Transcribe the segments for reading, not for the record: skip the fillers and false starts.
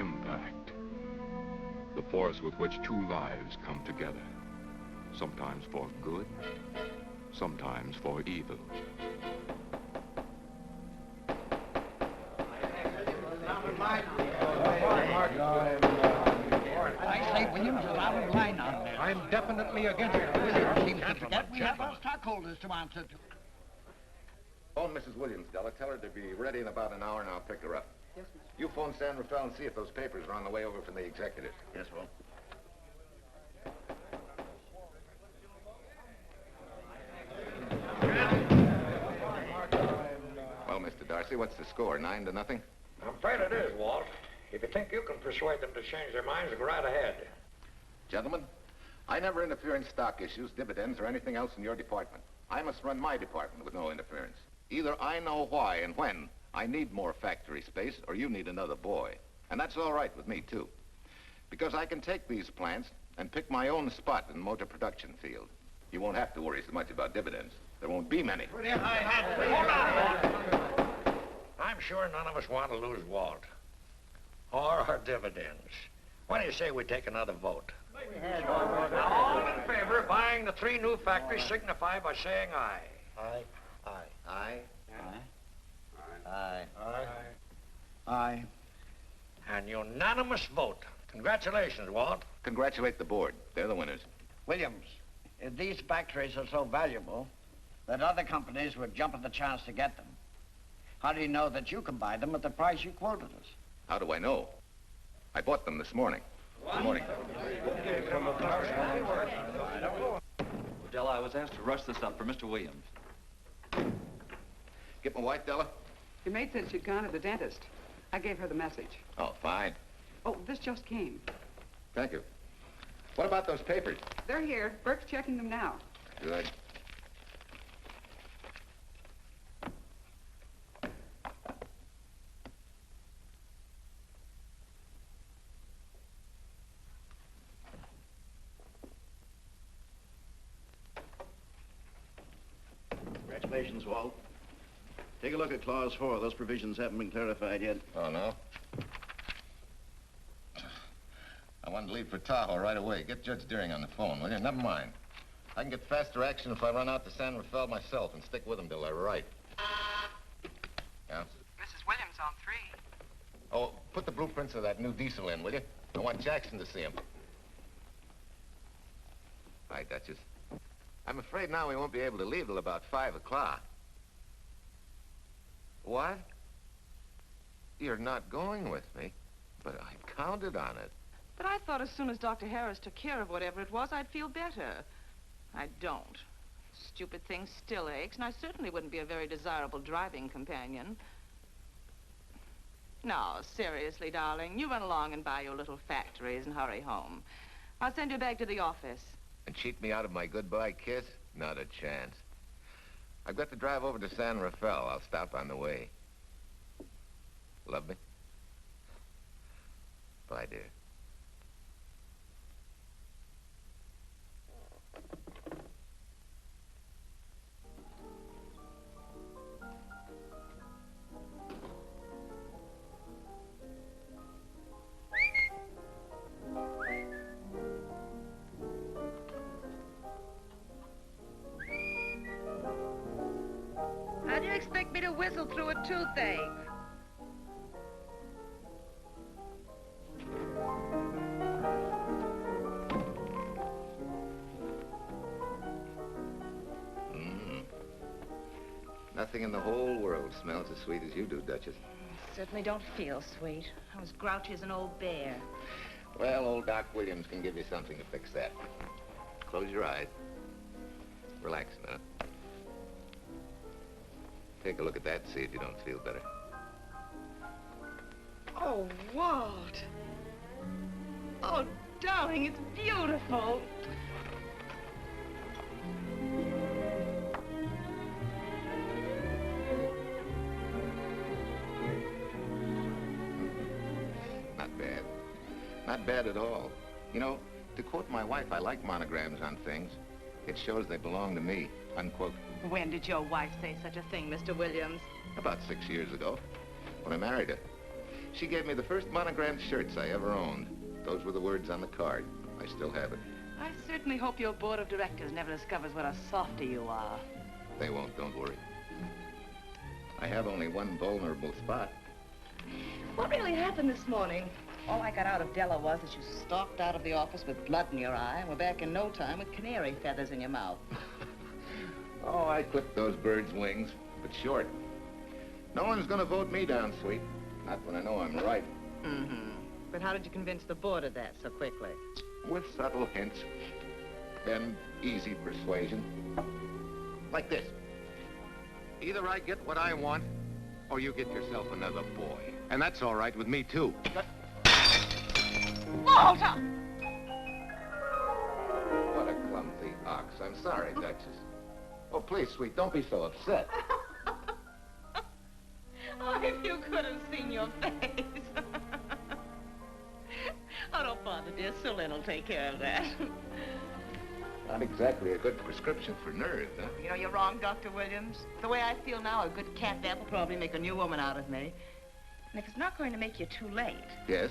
impact. The force with which two lives come together. Sometimes for good, sometimes for evil. I say Williams is out of line on this. I'm definitely against it. Williams seems to forget we have our stockholders to answer to. Phone Mrs. Williams, Della. Tell her to be ready in about an hour, and I'll pick her up. Yes, Mr. You phone San Rafael and see if those papers are on the way over from the executive. Yes, Will. Well, Mr. Darcy, what's the score? 9-0? I'm afraid it is, Walt. If you think you can persuade them to change their minds, go right ahead. Gentlemen, I never interfere in stock issues, dividends, or anything else in your department. I must run my department with no interference. Either I know why and when I need more factory space, or you need another boy. And that's all right with me, too. Because I can take these plants and pick my own spot in the motor production field. You won't have to worry so much about dividends. There won't be many. Hold on. I'm sure none of us want to lose Walt. Or our dividends. What do you say we take another vote? Now, all in favor of buying the 3 new factories signify by saying aye. Aye. Aye. Aye. Aye. Aye. An unanimous vote. Congratulations, Walt. Congratulate the board. They're the winners. Williams, if these factories are so valuable that other companies would jump at the chance to get them, how do you know that you can buy them at the price you quoted us? How do I know? I bought them this morning. Good morning. Della, I was asked to rush this up for Mr. Williams. Get my wife, Della? Your maid said she'd gone to the dentist. I gave her the message. Oh, fine. Oh, this just came. Thank you. What about those papers? They're here. Burke's checking them now. Good. Congratulations, Walt. Take a look at Clause 4. Those provisions haven't been clarified yet. Oh, no? I wanted to leave for Tahoe right away. Get Judge Deering on the phone, will you? Never mind. I can get faster action if I run out to San Rafael myself and stick with him till they're right. Yeah? Mrs. Williams on 3. Oh, put the blueprints of that new diesel in, will you? I want Jackson to see him. Hi, Duchess. I'm afraid now we won't be able to leave till about 5 o'clock. What? You're not going with me, but I counted on it. But I thought as soon as Dr. Harris took care of whatever it was, I'd feel better. I don't. Stupid thing still aches, and I certainly wouldn't be a very desirable driving companion. No, seriously, darling, you run along and buy your little factories and hurry home. I'll send you back to the office. And cheat me out of my goodbye kiss? Not a chance. I've got to drive over to San Rafael. I'll stop on the way. Love me? Bye, dear. How do you expect me to whistle through a toothache? Nothing in the whole world smells as sweet as you do, Duchess. Certainly don't feel sweet. I was grouchy as an old bear. Well, old Doc Williams can give you something to fix that. Close your eyes. Relax a minute. Take a look at that and see if you don't feel better. Oh, Walt. Oh, darling, it's beautiful. Not bad. Not bad at all. You know, to quote my wife, I like monograms on things. It shows they belong to me, unquote. When did your wife say such a thing, Mr. Williams? About 6 years ago, when I married her. She gave me the first monogrammed shirts I ever owned. Those were the words on the card. I still have it. I certainly hope your board of directors never discovers what a softy you are. They won't, don't worry. I have only one vulnerable spot. What really happened this morning? All I got out of Della was that you stalked out of the office with blood in your eye and were back in no time with canary feathers in your mouth. Oh, I clipped those birds' wings, but short. No one's gonna vote me down, sweet. Not when I know I'm right. Mm-hmm. But how did you convince the board of that so quickly? With subtle hints and easy persuasion. Like this. Either I get what I want, or you get yourself another boy. And that's all right with me, too. Walter! What a clumsy ox. I'm sorry, Duchess. Oh, please, sweet, don't be so upset. Oh, if you could have seen your face. Oh, don't bother, dear. Sullen will take care of that. Not exactly a good prescription for nerves, huh? You know, you're wrong, Dr. Williams. The way I feel now, a good catnap will probably make a new woman out of me. And if it's not going to make you too late... Yes?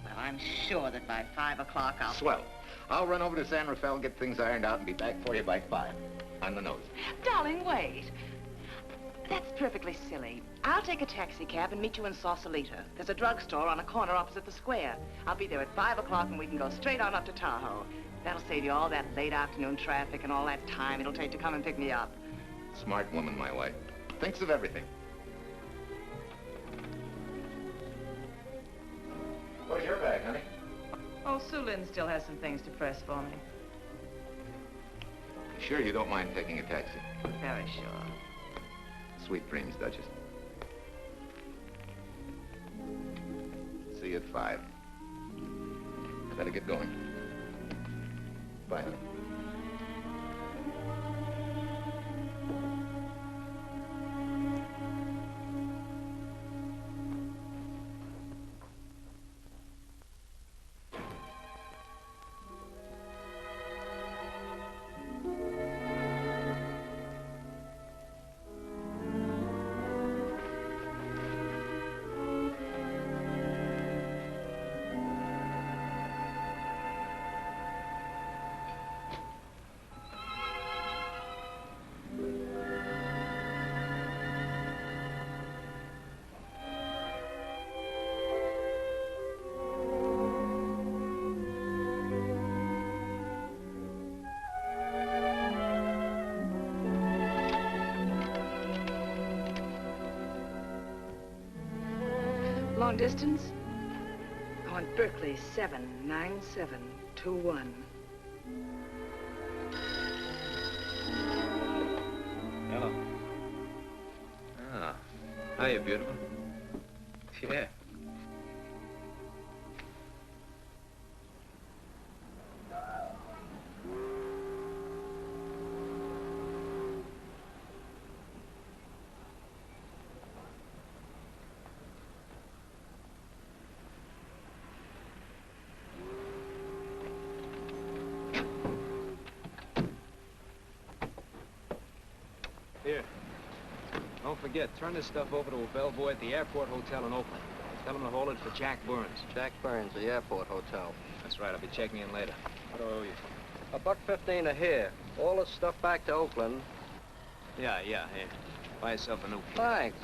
Well, I'm sure that by 5 o'clock I'll... Swell. I'll run over to San Rafael, get things ironed out, and be back for you by 5. On the nose. Darling, wait. That's perfectly silly. I'll take a taxi cab and meet you in Sausalito. There's a drugstore on a corner opposite the square. I'll be there at 5 o'clock and we can go straight on up to Tahoe. That'll save you all that late afternoon traffic and all that time it'll take to come and pick me up. Smart woman, my wife. Thinks of everything. Where's your bag, honey? Oh, Sue Lynn still has some things to press for me. Sure you don't mind taking a taxi? Very sure. Sweet dreams, Duchess. See you at 5. I better get going. Bye, honey. Long distance? I want Berkeley 79721. Hello. Ah. Hiya, beautiful. Yeah. Here. Don't forget, turn this stuff over to a bellboy at the airport hotel in Oakland. Tell him to hold it for Jack Burns. Jack Burns, the airport hotel. That's right, I'll be checking in later. What do I owe you? $1.15 a here. All this stuff back to Oakland. Yeah, here. Buy yourself a new key. Thanks.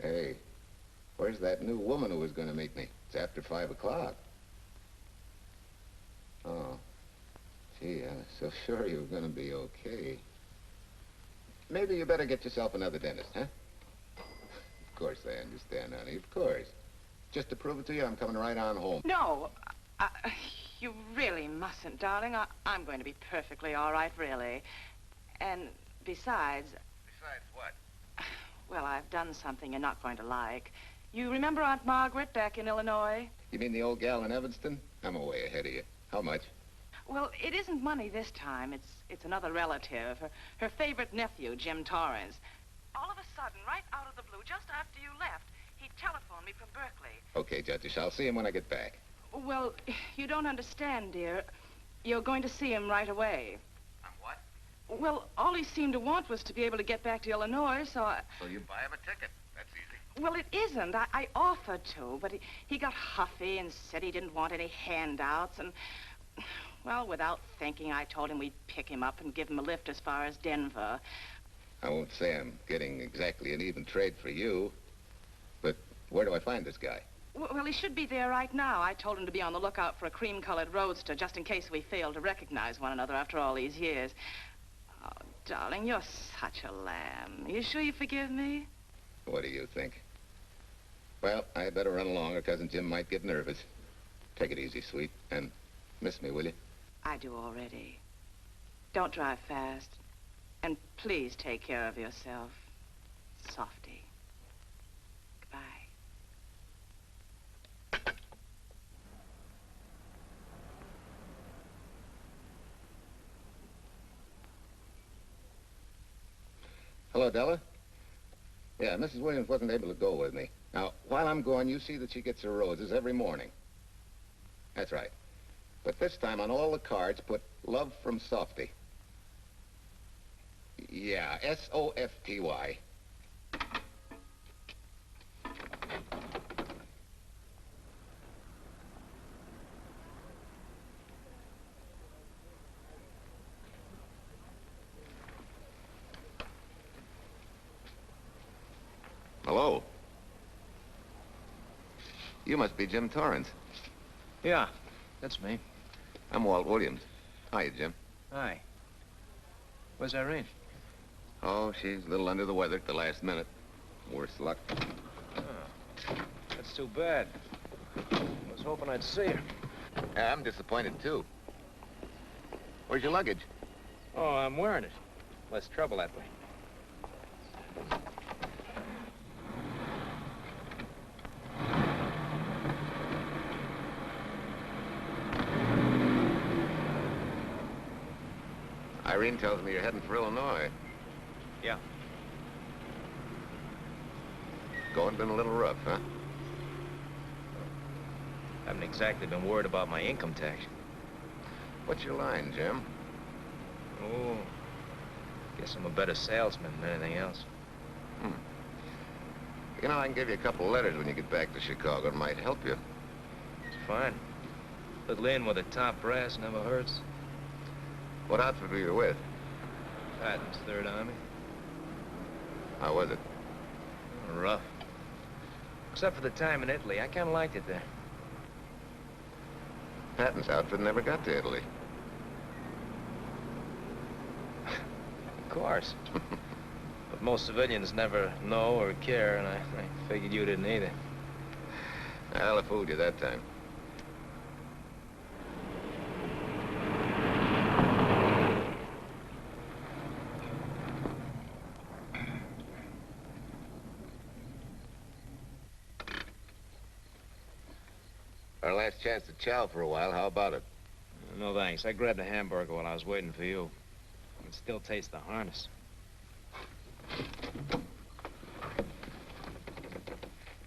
Hey, where's that new woman who was going to meet me? It's after 5 o'clock. Oh, gee, I was so sure you were going to be okay. maybe you better get yourself another dentist, huh? Of course I understand, honey, of course. Just to prove it to you, I'm coming right on home. No, you really mustn't, darling. I'm going to be perfectly all right, really. And besides... Besides what? Well, I've done something you're not going to like. You remember Aunt Margaret back in Illinois? You mean the old gal in Evanston? I'm way ahead of you. How much? Well, it isn't money this time. It's another relative. Her favorite nephew, Jim Torrance. All of a sudden, right out of the blue, just after you left, he telephoned me from Berkeley. Okay, Judge, I'll see him when I get back. Well, you don't understand, dear. You're going to see him right away. I'm what? Well, all he seemed to want was to be able to get back to Illinois, so I... So you buy him a ticket. That's easy. Well, it isn't. I offered to, but he got huffy and said he didn't want any handouts, and... Well, without thinking, I told him we'd pick him up and give him a lift as far as Denver. I won't say I'm getting exactly an even trade for you, but where do I find this guy? Well, he should be there right now. I told him to be on the lookout for a cream-colored roadster, just in case we failed to recognize one another after all these years. Oh, darling, you're such a lamb. You sure you forgive me? What do you think? Well, I better run along or Cousin Jim might get nervous. Take it easy, sweet, and miss me, will you? I do already. Don't drive fast. And please take care of yourself. Softy. Goodbye. Hello, Della? Yeah, Mrs. Williams wasn't able to go with me. Now, while I'm gone, you see that she gets her roses every morning. That's right. But this time, on all the cards, put love from Softy. Yeah, S-O-F-T-Y. Hello. You must be Jim Torrance. Yeah, that's me. I'm Walt Williams. Hiya, Jim. Hi. Where's Irene? Oh, she's a little under the weather at the last minute. Worse luck. Oh, that's too bad. I was hoping I'd see her. Yeah, I'm disappointed, too. Where's your luggage? Oh, I'm wearing it. Less trouble that way. Irene tells me you're heading for Illinois. Yeah. Going been a little rough, huh? Haven't exactly been worried about my income tax. What's your line, Jim? Oh, guess I'm a better salesman than anything else. You know, I can give you a couple of letters when you get back to Chicago. It might help you. It's fine. Little in with the top brass never hurts. What outfit were you with? Patton's Third Army. How was it? Rough. Except for the time in Italy. I kind of liked it there. Patton's outfit never got to Italy. Of course. But most civilians never know or care, and I figured you didn't either. Well, I fooled you that time. Our last chance to chow for a while. How about it? No, thanks. I grabbed a hamburger while I was waiting for you. I can still taste the harness.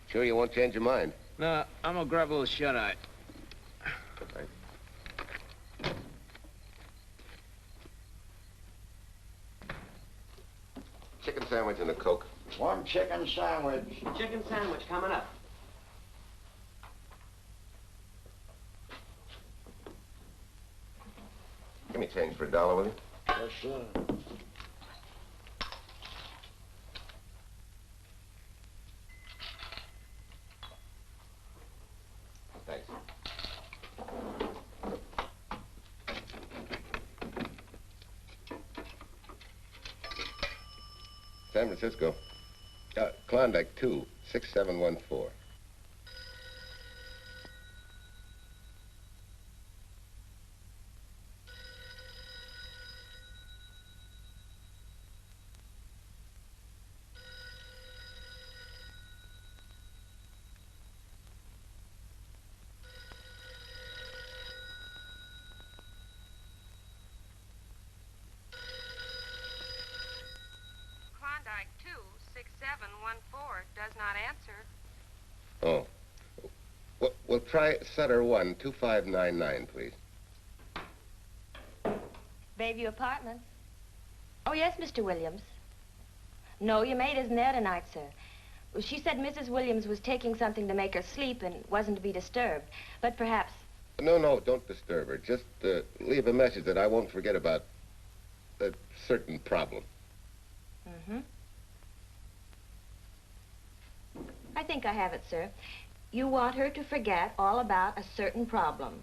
Sure you won't change your mind? No, I'm gonna grab a little shut-eye. Chicken sandwich and a Coke. One chicken sandwich. Chicken sandwich coming up. Give me change for $1, will you? Yes, sir. Thanks. San Francisco. Klondike 2, 6714. Klondike 26714 does not answer. Oh. We'll try Sutter 1, 2599, please. Bayview Apartments. Oh, yes, Mr. Williams. No, your maid isn't there tonight, sir. Well, she said Mrs. Williams was taking something to make her sleep and wasn't to be disturbed. But perhaps... No, don't disturb her. Just leave a message that I won't forget about a certain problem. Mm-hmm. I think I have it, sir. You want her to forget all about a certain problem.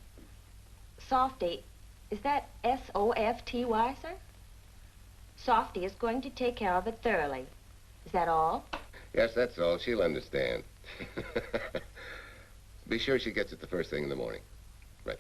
Softy, is that S-O-F-T-Y, sir? Softy is going to take care of it thoroughly. Is that all? Yes, that's all. She'll understand. Be sure she gets it the first thing in the morning. Right.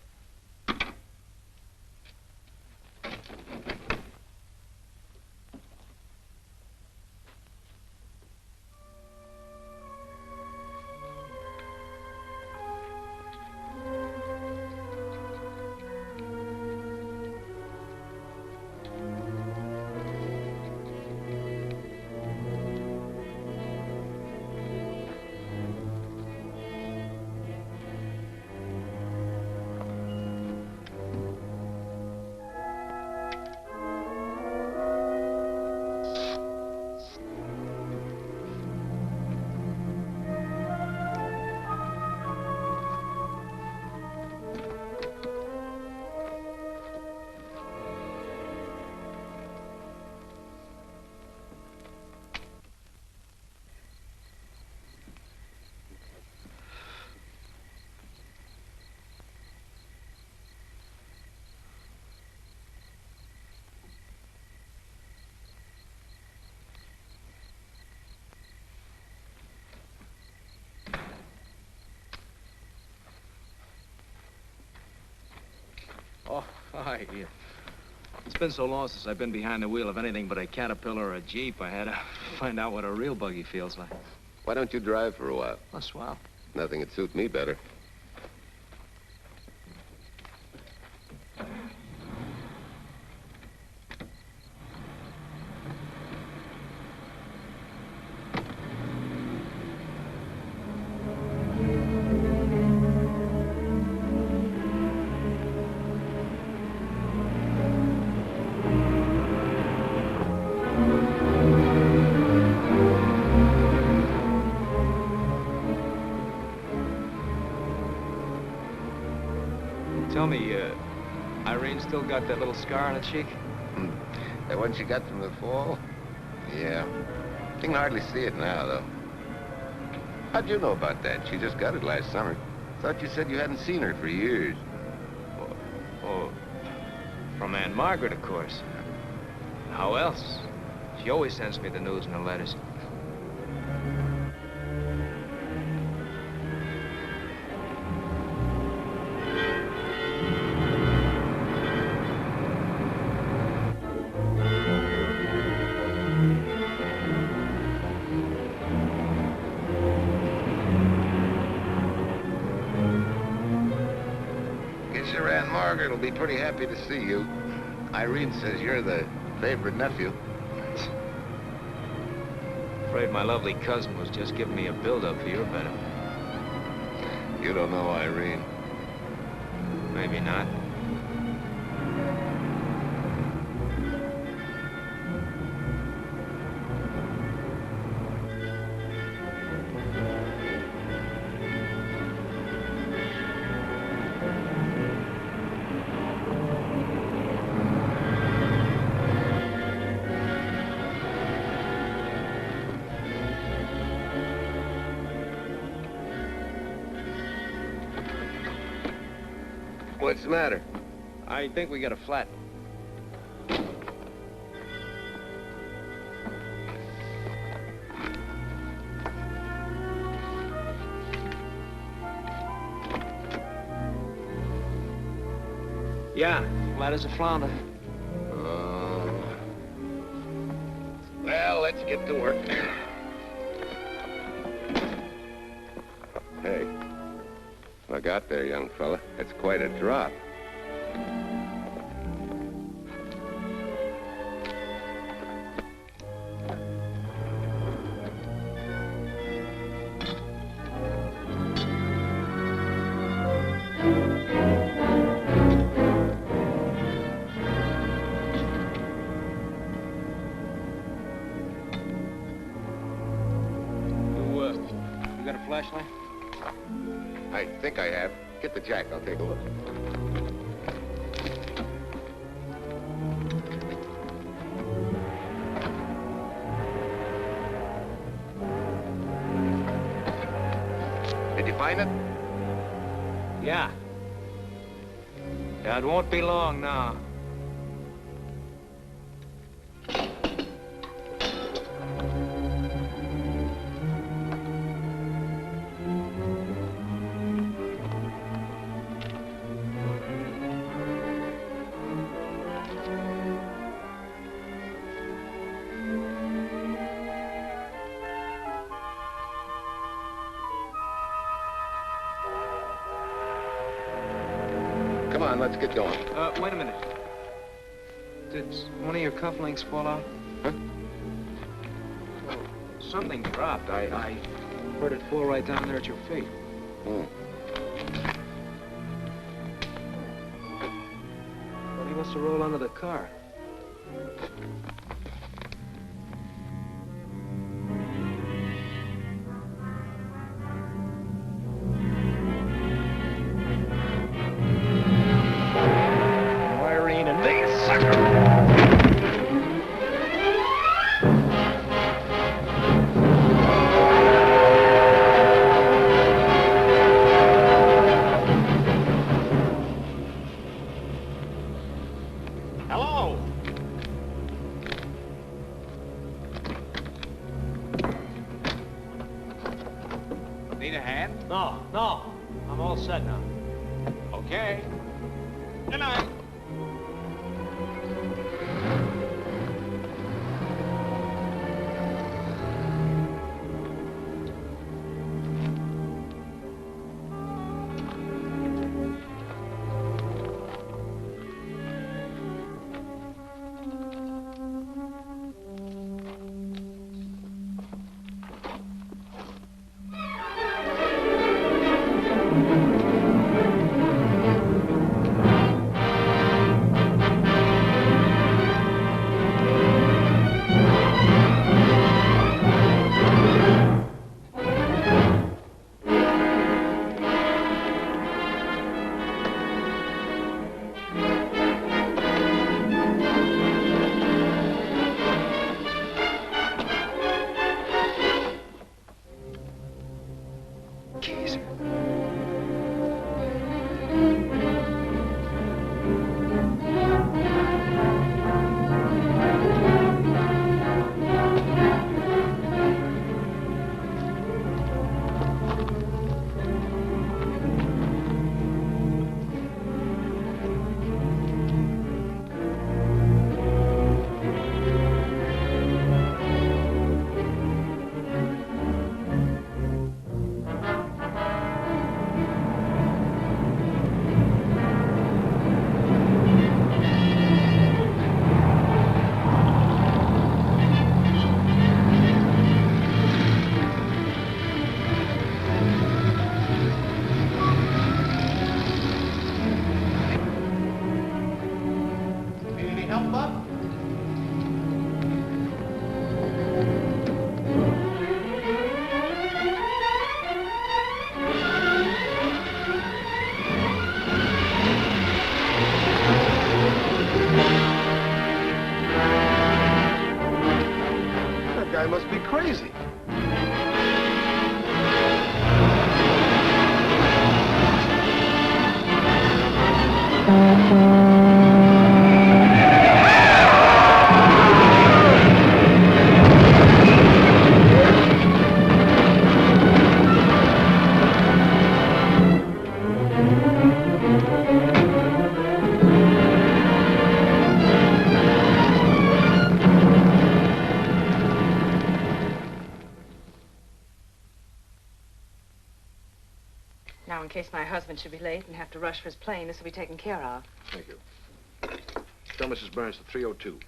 Oh, hi. Yeah. It's been so long since I've been behind the wheel of anything but a Caterpillar or a Jeep, I had to find out what a real buggy feels like. Why don't you drive for a while? Oh, swell. Nothing would suit me better. Tell me, Irene still got that little scar on her cheek? That one she got from the fall? Yeah. You can hardly see it now, though. How'd you know about that? She just got it last summer. Thought you said you hadn't seen her for years. Oh, from Aunt Margaret, of course. How else? She always sends me the news in her letters. Guess your Aunt Margaret will be pretty happy to see you. Irene says you're the favorite nephew. Afraid my lovely cousin was just giving me a build-up for your benefit. You don't know Irene. Maybe not. What's the matter? I think we got a flat. Yeah, flat as a flounder. Well, let's get to work. Hey, look out there, young fella. That's quite a drop. You got a flashlight? I think I have. Get the jack. I'll take a look. Did you find it? Yeah. Yeah, it won't be long now. Come on, let's get going. Wait a minute. Did one of your cufflinks fall out? Huh? Well, something dropped. I heard it fall right down there at your feet. Hmm. Well, he must have rolled under the car. Hello? Need a hand? No. I'm all set now. Okay. Good night. Must be crazy. in case my husband should be late and have to rush for his plane. This will be taken care of. Thank you. Tell Mrs. Burns the 302.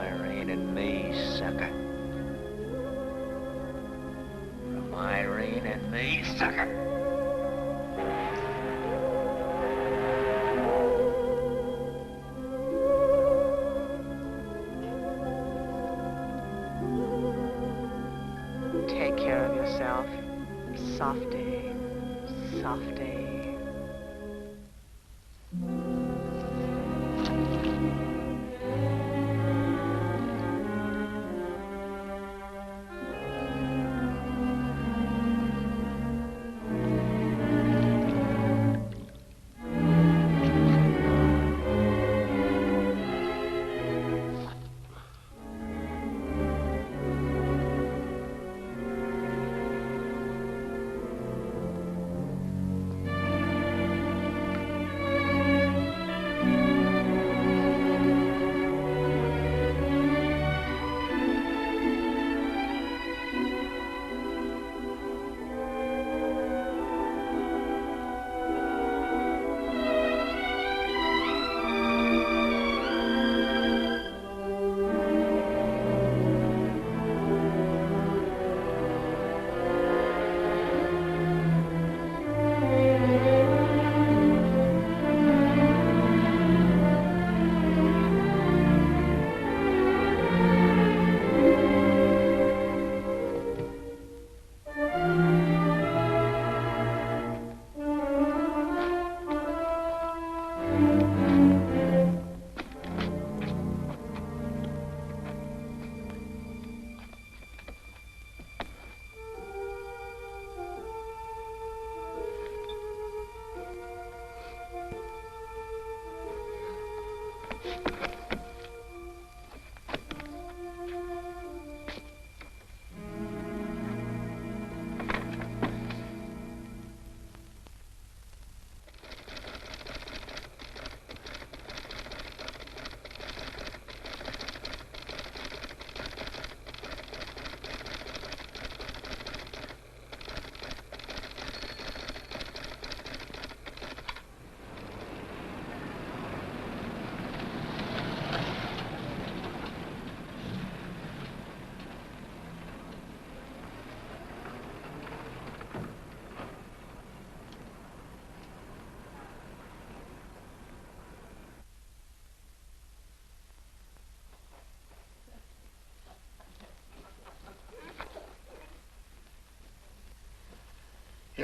Irene and me, sucker. From Irene and me, sucker. Take care of yourself. Softy. Softy.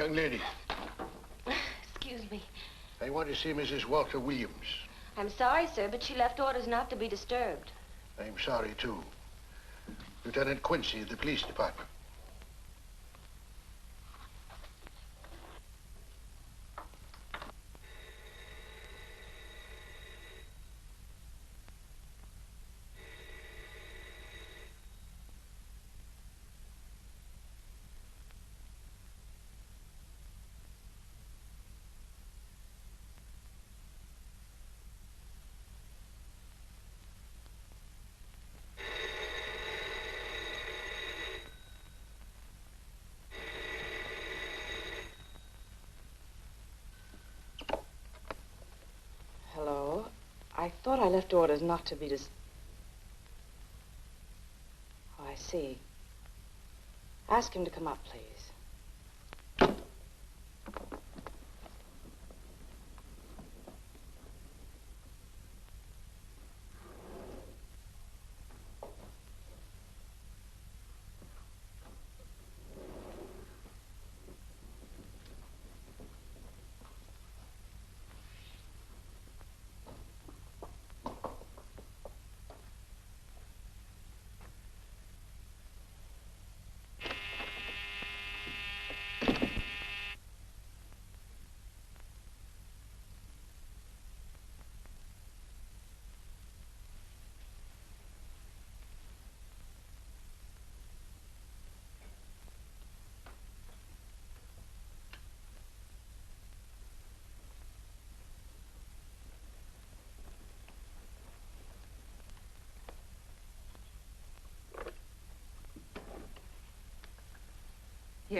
Young lady, Excuse me. I want to see Mrs. Walter Williams. I'm sorry, sir, but she left orders not to be disturbed. I'm sorry, too. Lieutenant Quincy of the police department. Hello? I thought I left orders not to be Oh, I see. Ask him to come up, please.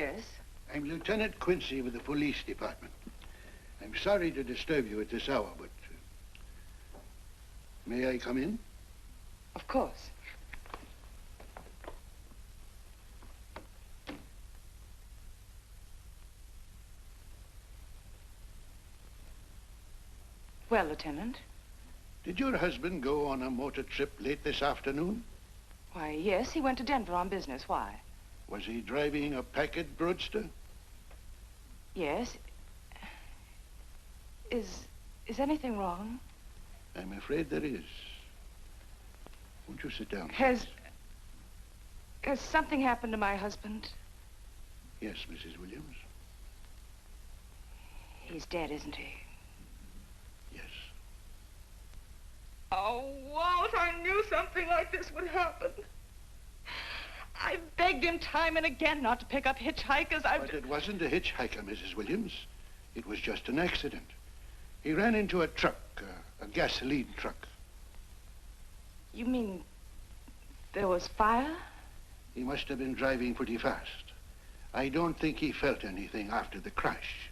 Yes? I'm Lieutenant Quincy with the police department. I'm sorry to disturb you at this hour, but... may I come in? Of course. Well, Lieutenant? Did your husband go on a motor trip late this afternoon? Why, yes, he went to Denver on business. Why? Was he driving a Packard roadster? Yes. Is anything wrong? I'm afraid there is. Won't you sit down? Has something happened to my husband? Yes, Mrs. Williams. He's dead, isn't he? Yes. Oh, Walt, I knew something like this would happen. I begged him time and again not to pick up hitchhikers. But it wasn't a hitchhiker, Mrs. Williams. It was just an accident. He ran into a truck, a gasoline truck. You mean there was fire? He must have been driving pretty fast. I don't think he felt anything after the crash.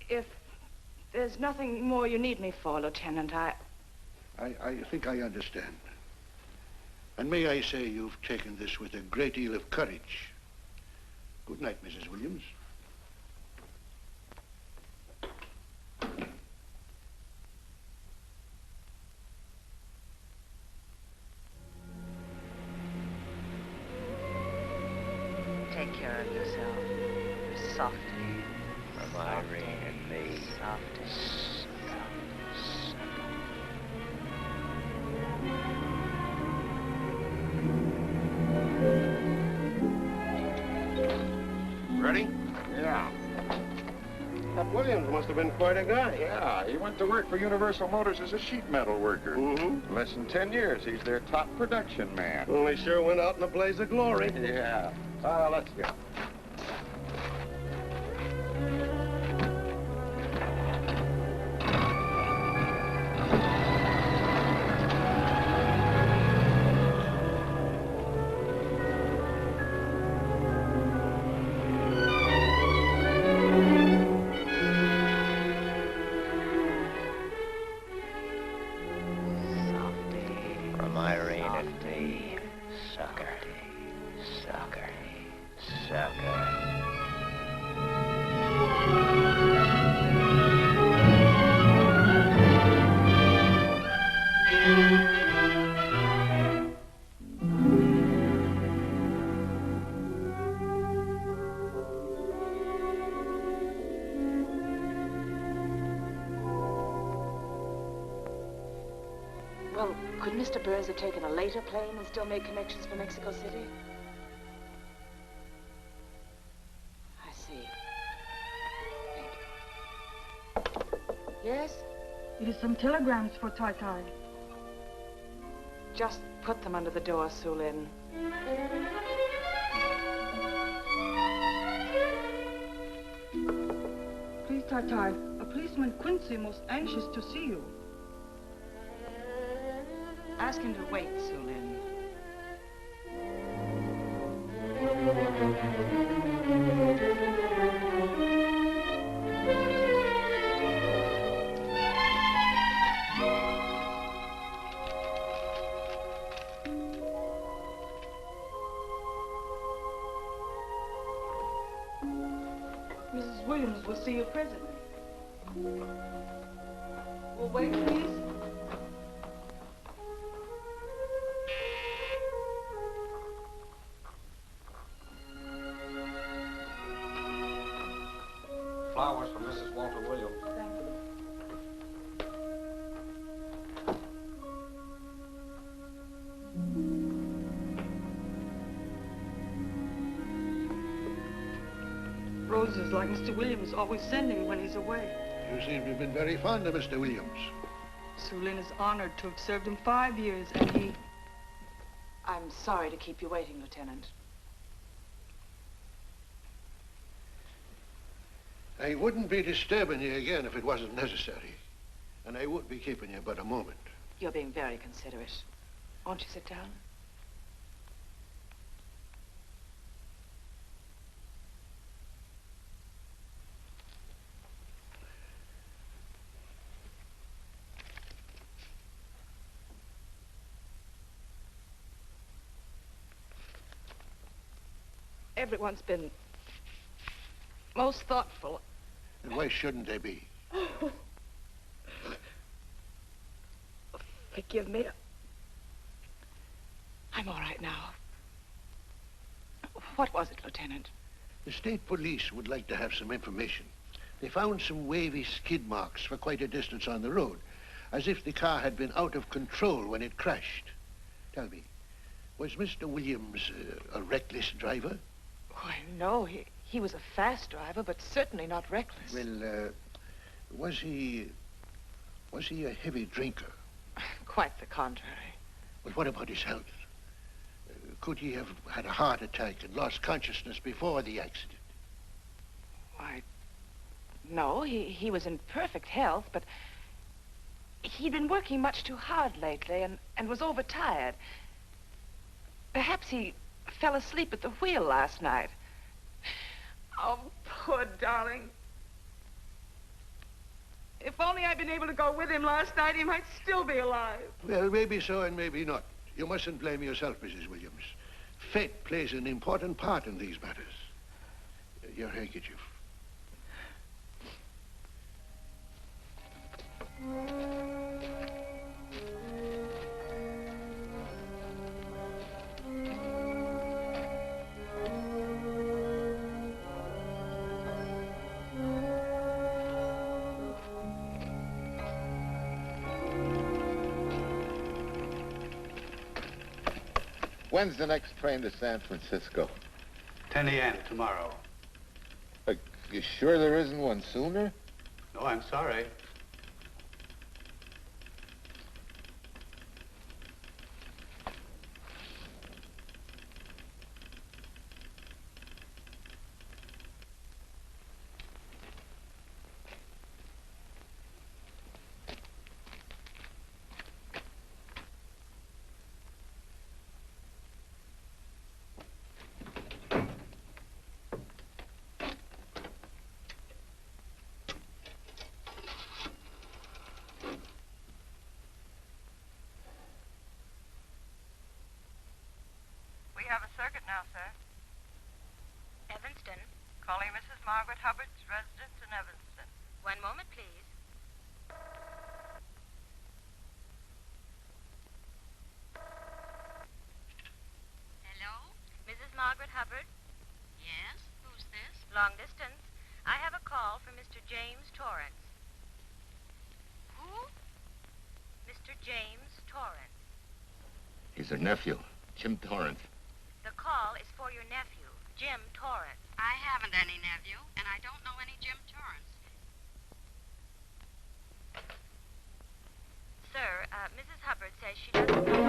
If there's nothing more you need me for, Lieutenant, I think I understand. And may I say you've taken this with a great deal of courage. Good night, Mrs. Williams. Take care of yourself. Softly. From Irene and me. Softly. Ready? Yeah. That Williams must have been quite a guy. Yeah, he went to work for Universal Motors as a sheet metal worker. Mm-hmm. Less than 10 years, he's their top production man. Well, he sure went out in a blaze of glory. Yeah. Let's go. From Irene and me. Sucker. Sucker. Sucker. Well, could Mr. Burns have taken a later plane and still made connections for Mexico City? I see. Thank you. Yes? It is some telegrams for Tai. Just put them under the door, Sulin. Please, Tai, a policeman Quincy most anxious to see you. Ask him to wait, Sulin. Mrs. Williams will see you presently. Will wait, please. Flowers for Mrs. Walter Williams. Thank you. Roses like Mr. Williams always sending when he's away. You seem to have been very fond of Mr. Williams. Sulin is honored to have served him 5 years, and he... I'm sorry to keep you waiting, Lieutenant. I wouldn't be disturbing you again if it wasn't necessary. And I wouldn't be keeping you but a moment. You're being very considerate. Won't you sit down? Everyone's been most thoughtful. And why shouldn't they be? Forgive me. I'm all right now. What was it, Lieutenant? The state police would like to have some information. They found some wavy skid marks for quite a distance on the road, as if the car had been out of control when it crashed. Tell me, was Mr. Williams a reckless driver? Why, no. He was a fast driver, but certainly not reckless. Well, was he a heavy drinker? Quite the contrary. Well, what about his health? Could he have had a heart attack and lost consciousness before the accident? Why, no. He was in perfect health, but he'd been working much too hard lately and was overtired. Perhaps he fell asleep at the wheel last night. Oh, poor darling. If only I'd been able to go with him last night, he might still be alive. Well, maybe so and maybe not. You mustn't blame yourself, Mrs. Williams. Fate plays an important part in these matters. Your handkerchief. When's the next train to San Francisco? 10 a.m. tomorrow. You sure there isn't one sooner? No, I'm sorry. We have a circuit now, sir. Evanston. Calling Mrs. Margaret Hubbard's residence in Evanston. One moment, please. Hello? Mrs. Margaret Hubbard? Yes? Who's this? Long distance. I have a call from Mr. James Torrance. Who? Mr. James Torrance. He's her nephew, Jim Torrance. The call is for your nephew, Jim Torrance. I haven't any nephew, and I don't know any Jim Torrance. Sir, Mrs. Hubbard says she doesn't know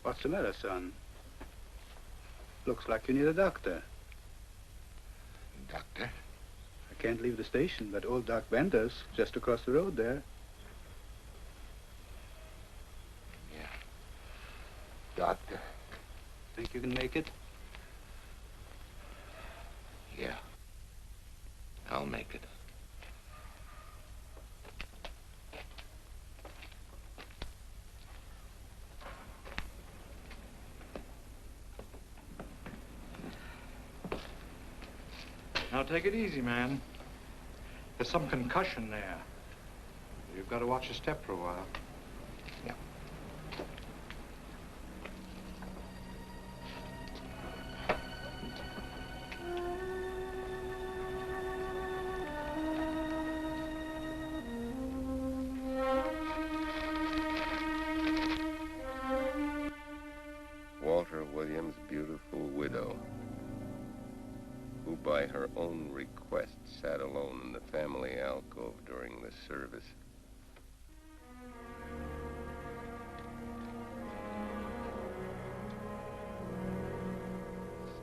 What's the matter, son? Looks like you need a doctor. Doctor? I can't leave the station, but old Doc Bender's just across the road there. Yeah. Doctor? Think you can make it? Yeah. I'll make it. Now take it easy, man. There's some concussion there. You've got to watch your step for a while. Yeah. Walter Williams' beautiful widow, who by her own request sat alone in the family alcove during the service.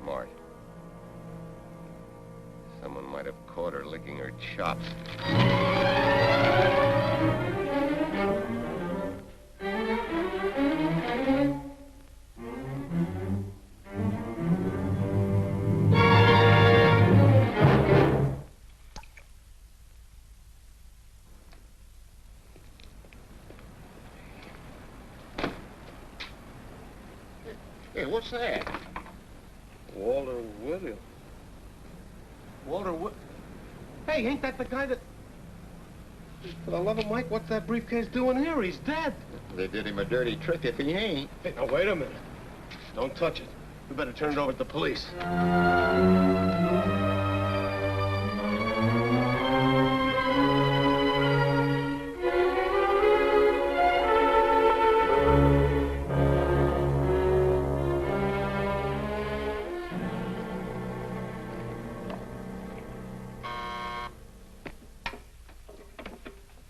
Smart. Someone might have caught her licking her chops. Hey, what's that? Walter Williams. Hey, ain't that the guy that... For the love of Mike, what's that briefcase doing here? He's dead. They did him a dirty trick if he ain't. Hey, now, wait a minute. Don't touch it. We better turn it over to the police.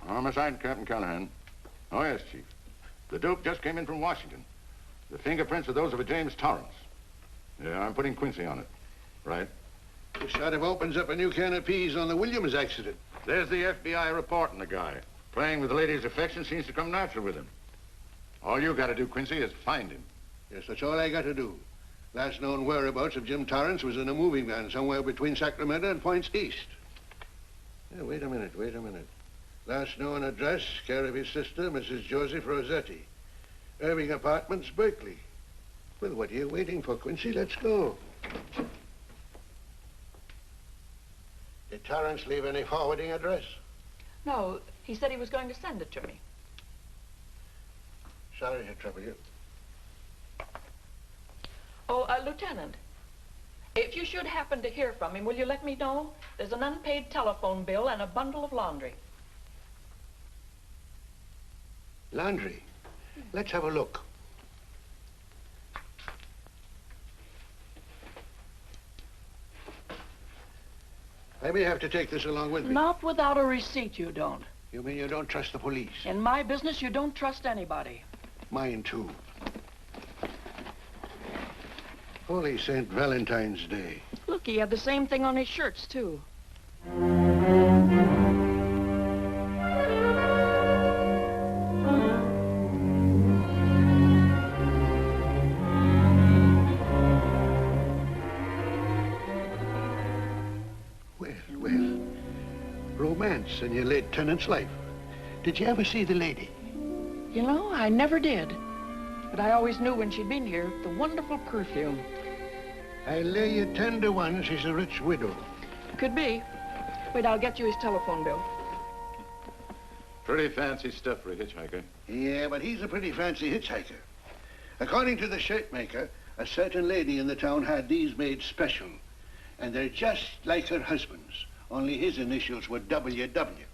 Homicide, Captain Callahan. Oh, yes, Chief. The Duke just came in from Washington. The fingerprints are those of a James Torrance. Yeah, I'm putting Quincy on it. Right. This sort of opens up a new can of peas on the Williams accident. There's the FBI reporting the guy. Playing with the lady's affection seems to come natural with him. All you got to do, Quincy, is find him. Yes, that's all I got to do. Last known whereabouts of Jim Torrance was in a moving van somewhere between Sacramento and Points East. Yeah, wait a minute. Last known address, care of his sister, Mrs. Joseph Rossetti. Irving Apartments, Berkeley. Well, what are you waiting for, Quincy? Let's go. Did Torrance leave any forwarding address? No, he said he was going to send it to me. Sorry to trouble you. Oh, Lieutenant, if you should happen to hear from him, will you let me know? There's an unpaid telephone bill and a bundle of laundry. Laundry. Let's have a look. I may have to take this along with me. Not without a receipt, you don't. You mean you don't trust the police? In my business, you don't trust anybody. Mine, too. Holy St. Valentine's Day. Look, he had the same thing on his shirts, too. Romance in your late tenant's life. Did you ever see the lady? You know, I never did. But I always knew when she'd been here, the wonderful perfume. I lay you 10 to 1 she's a rich widow. Could be. Wait, I'll get you his telephone bill. Pretty fancy stuff for a hitchhiker. Yeah, but he's a pretty fancy hitchhiker. According to the shirt maker, a certain lady in the town had these made special. And they're just like her husband's. Only his initials were WW.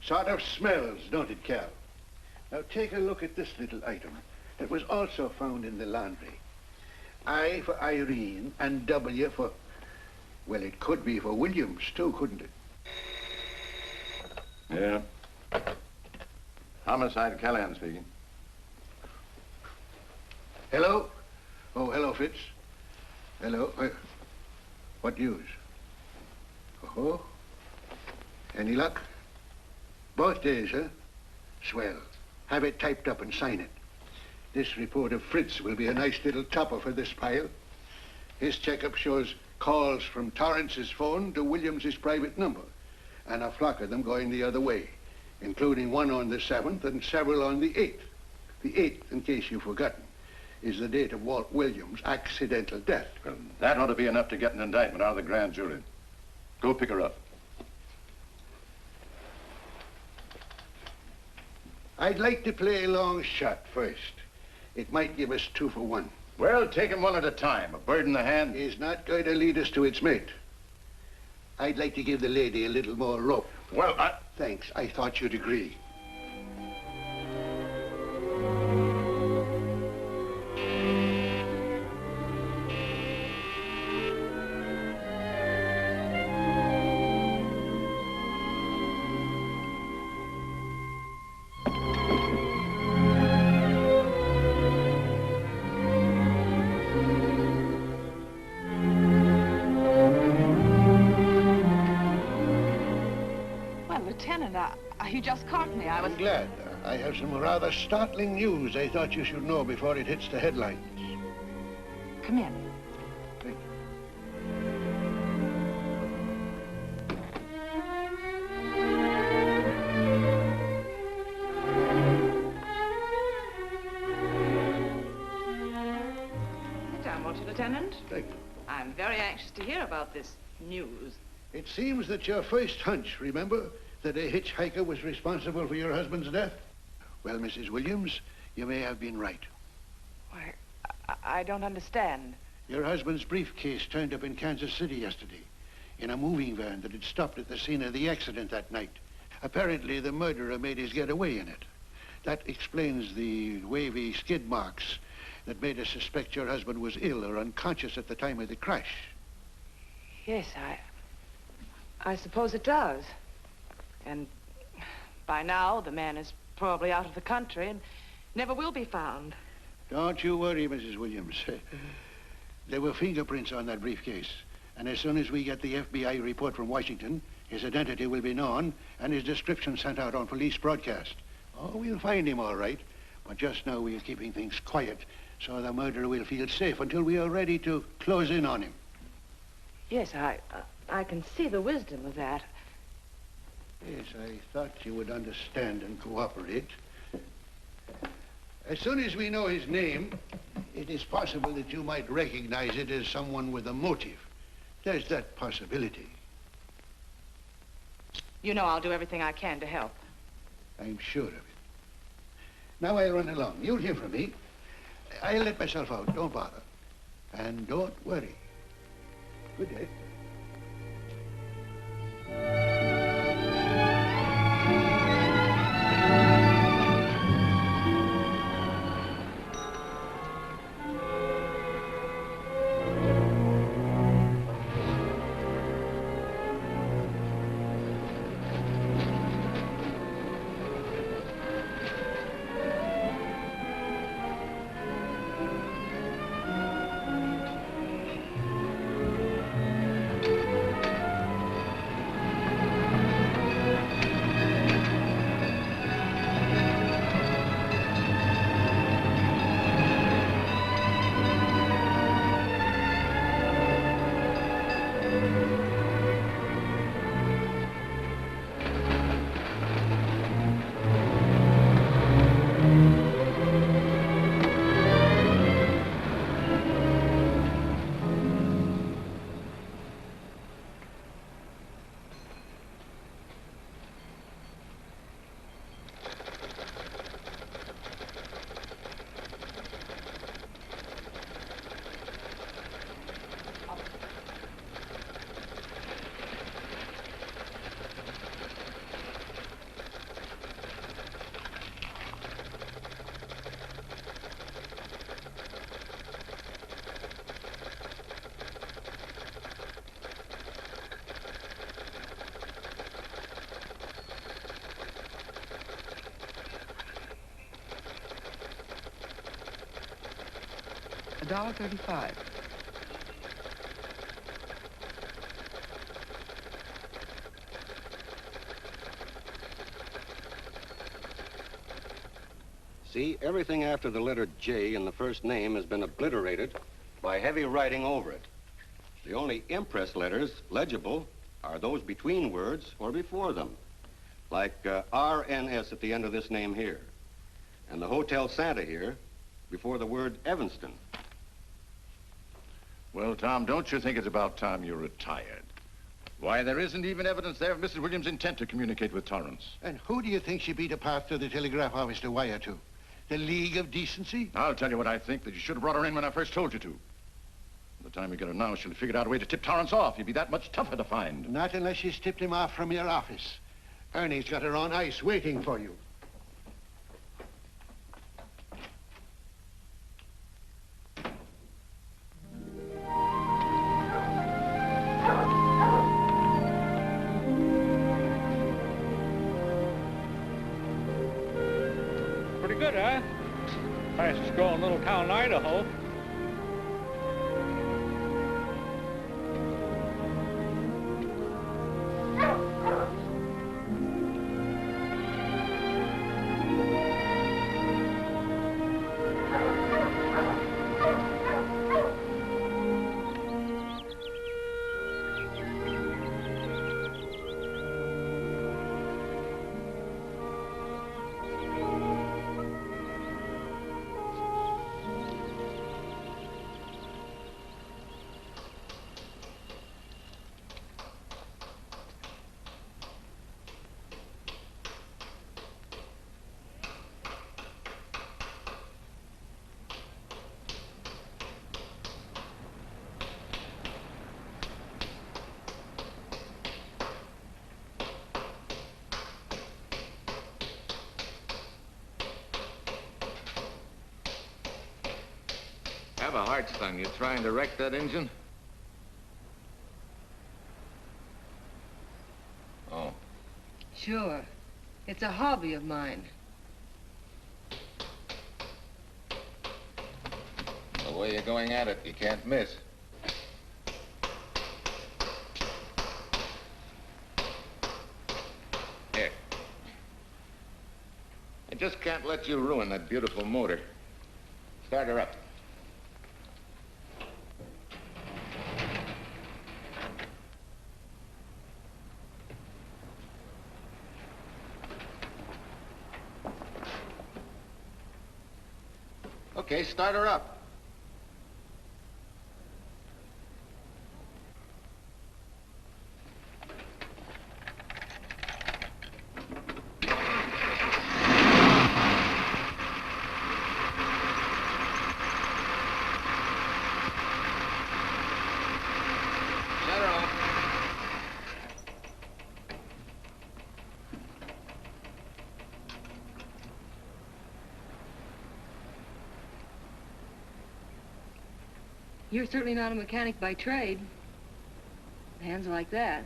Sort of smells, don't it, Cal? Now take a look at this little item that was also found in the laundry. I for Irene and W for... Well, it could be for Williams, too, couldn't it? Yeah. Homicide, Callahan speaking. Hello? Oh, hello, Fitz. Hello. What news? Oh? Any luck? Both days, huh? Swell. Have it typed up and sign it. This report of Fritz will be a nice little topper for this pile. His checkup shows calls from Torrance's phone to Williams's private number, and a flock of them going the other way, including one on the 7th and several on the 8th. The 8th, in case you've forgotten, is the date of Walt Williams' accidental death. Well, that ought to be enough to get an indictment out of the grand jury. Go pick her up. I'd like to play a long shot first. It might give us 2 for 1. Well, take 'em one at a time. A bird in the hand is not going to lead us to its mate. I'd like to give the lady a little more rope. Well, Thanks. I thought you'd agree. You just caught me. I'm glad. I have some rather startling news I thought you should know before it hits the headlines. Come in. Thank Sit down, won't you, Lieutenant? Thank you. I'm very anxious to hear about this news. It seems that your first hunch, remember, that a hitchhiker was responsible for your husband's death? Well, Mrs. Williams, you may have been right. Why, I don't understand. Your husband's briefcase turned up in Kansas City yesterday in a moving van that had stopped at the scene of the accident that night. Apparently, the murderer made his getaway in it. That explains the wavy skid marks that made us suspect your husband was ill or unconscious at the time of the crash. Yes, I suppose it does. And by now, the man is probably out of the country and never will be found. Don't you worry, Mrs. Williams. There were fingerprints on that briefcase. And as soon as we get the FBI report from Washington, his identity will be known and his description sent out on police broadcast. Oh, we'll find him all right. But just now we are keeping things quiet so the murderer will feel safe until we are ready to close in on him. Yes, I can see the wisdom of that. Yes, I thought you would understand and cooperate. As soon as we know his name, it is possible that you might recognize it as someone with a motive. There's that possibility. You know I'll do everything I can to help. I'm sure of it. Now I'll run along. You'll hear from me. I'll let myself out. Don't bother. And don't worry. Good day. $1.35. See, everything after the letter J in the first name has been obliterated by heavy writing over it. The only impress letters legible are those between words or before them, like RNS at the end of this name here, and the Hotel Santa here before the word Evanston. Well, Tom, don't you think it's about time you retired? Why, there isn't even evidence there of Mrs. Williams' intent to communicate with Torrance. And who do you think she beat a path to the telegraph office to wire to? The League of Decency? I'll tell you what I think, that you should have brought her in when I first told you to. By the time we get her now, she'll have figured out a way to tip Torrance off. He'd be that much tougher to find. Not unless she's tipped him off from your office. Ernie's got her on ice waiting for you. Pretty good, huh? Fastest growing little town in Idaho. Have a heart, son. You trying to wreck that engine? Oh. Sure. It's a hobby of mine. The way you're going at it, you can't miss. Here. I just can't let you ruin that beautiful motor. Start her up. Okay, start her up. Shut her off. You're certainly not a mechanic by trade. Hands like that.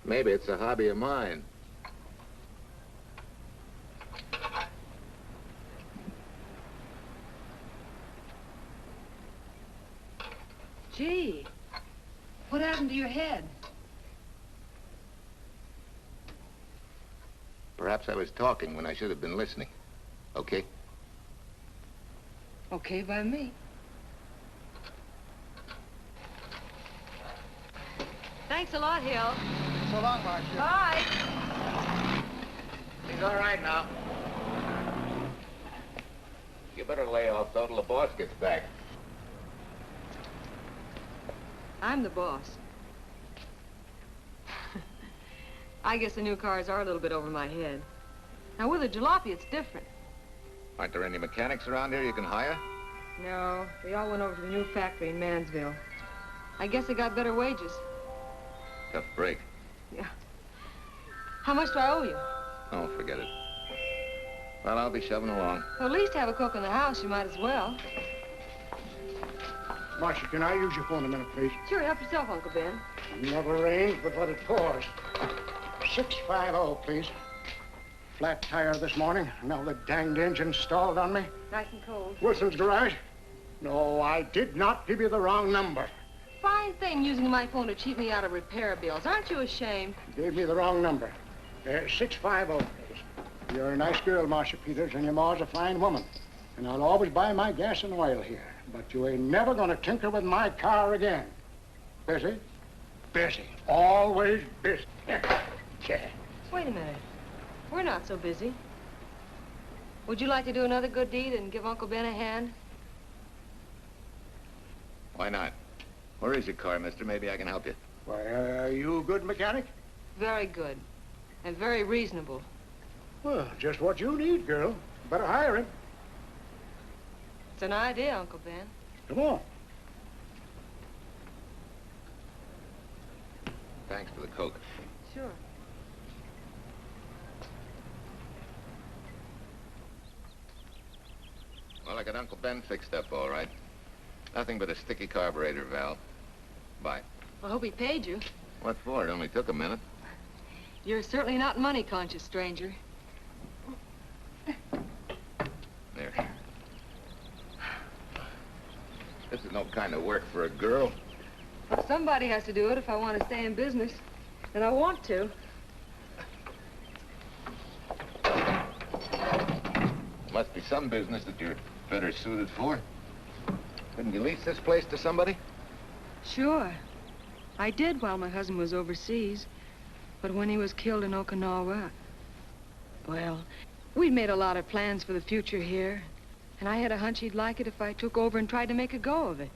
Maybe it's a hobby of mine. Gee, what happened to your head? Perhaps I was talking when I should have been listening. Okay? Okay by me. Thanks a lot, Hill. So long, Marcia. Bye. He's all right now. You better lay off though till the boss gets back. I'm the boss. I guess the new cars are a little bit over my head. Now, with a jalopy, it's different. Aren't there any mechanics around here you can hire? No, they all went over to the new factory in Mansville. I guess they got better wages. Tough break. Yeah. How much do I owe you? Oh, forget it. Well, I'll be shoving along. Well, at least have a cook in the house. You might as well. Marcia, can I use your phone a minute, please? Sure, help yourself, Uncle Ben. Never rains but what it pours. 650, please. Flat tire this morning. Now the danged engine stalled on me. Nice and cold. Wilson's garage? No, I did not give you the wrong number. Fine thing using my phone to cheat me out of repair bills. Aren't you ashamed? You gave me the wrong number. 650, please. You're a nice girl, Marcia Peters, and your ma's a fine woman. And I'll always buy my gas and oil here. But you ain't never gonna tinker with my car again. Busy? Busy. Always busy. Wait a minute. We're not so busy. Would you like to do another good deed and give Uncle Ben a hand? Why not? Where is your car, mister? Maybe I can help you. Why, are you a good mechanic? Very good. And very reasonable. Well, just what you need, girl. Better hire him. It's an idea, Uncle Ben. Come on. Thanks for the Coke. Sure. Well, I got Uncle Ben fixed up all right. Nothing but a sticky carburetor valve. Bye. I hope he paid you. What for? It only took a minute. You're certainly not money-conscious, stranger. There. This is no kind of work for a girl. Somebody has to do it if I want to stay in business. And I want to. Must be some business that you're better suited for. Couldn't you lease this place to somebody? Sure. I did while my husband was overseas. But when he was killed in Okinawa, well, we'd made a lot of plans for the future here. And I had a hunch he'd like it if I took over and tried to make a go of it.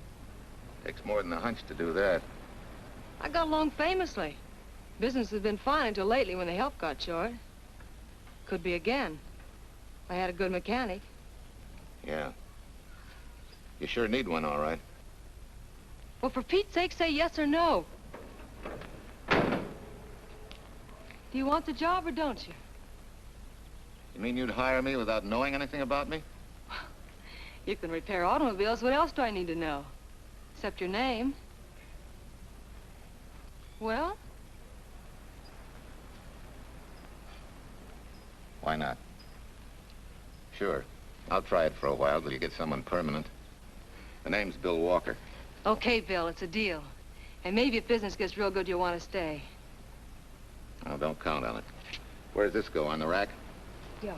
Takes more than a hunch to do that. I got along famously. Business has been fine until lately when the help got short. Could be again. I had a good mechanic. Yeah. You sure need one, all right. Well, for Pete's sake, say yes or no. Do you want the job or don't you? You mean you'd hire me without knowing anything about me? You can repair automobiles. What else do I need to know? Except your name. Well? Why not? Sure. I'll try it for a while till you get someone permanent. The name's Bill Walker. Okay, Bill, it's a deal. And maybe if business gets real good, you'll want to stay. Oh, don't count on it. Where's this go, on the rack? Yeah.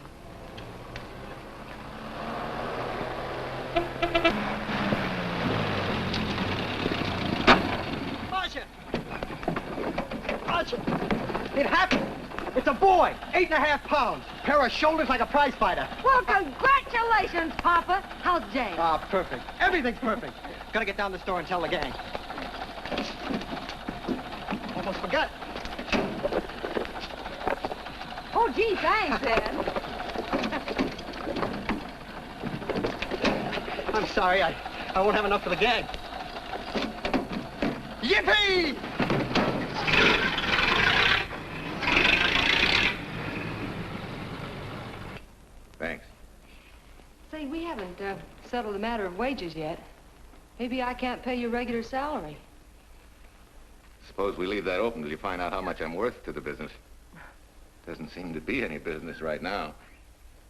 Marcia! Marcia! It happened! It's a boy, 8.5 pounds. Pair of shoulders like a prize fighter. Well, congratulations, Papa. How's Jane? Ah, perfect. Everything's perfect. Gotta get down to the store and tell the gang. Almost forgot. Oh, gee, thanks, Ed. I'm sorry, I won't have enough for the gang. Yippee! Thanks. Say, we haven't settled the matter of wages yet. Maybe I can't pay you regular salary. Suppose we leave that open till you find out how much I'm worth to the business. Doesn't seem to be any business right now.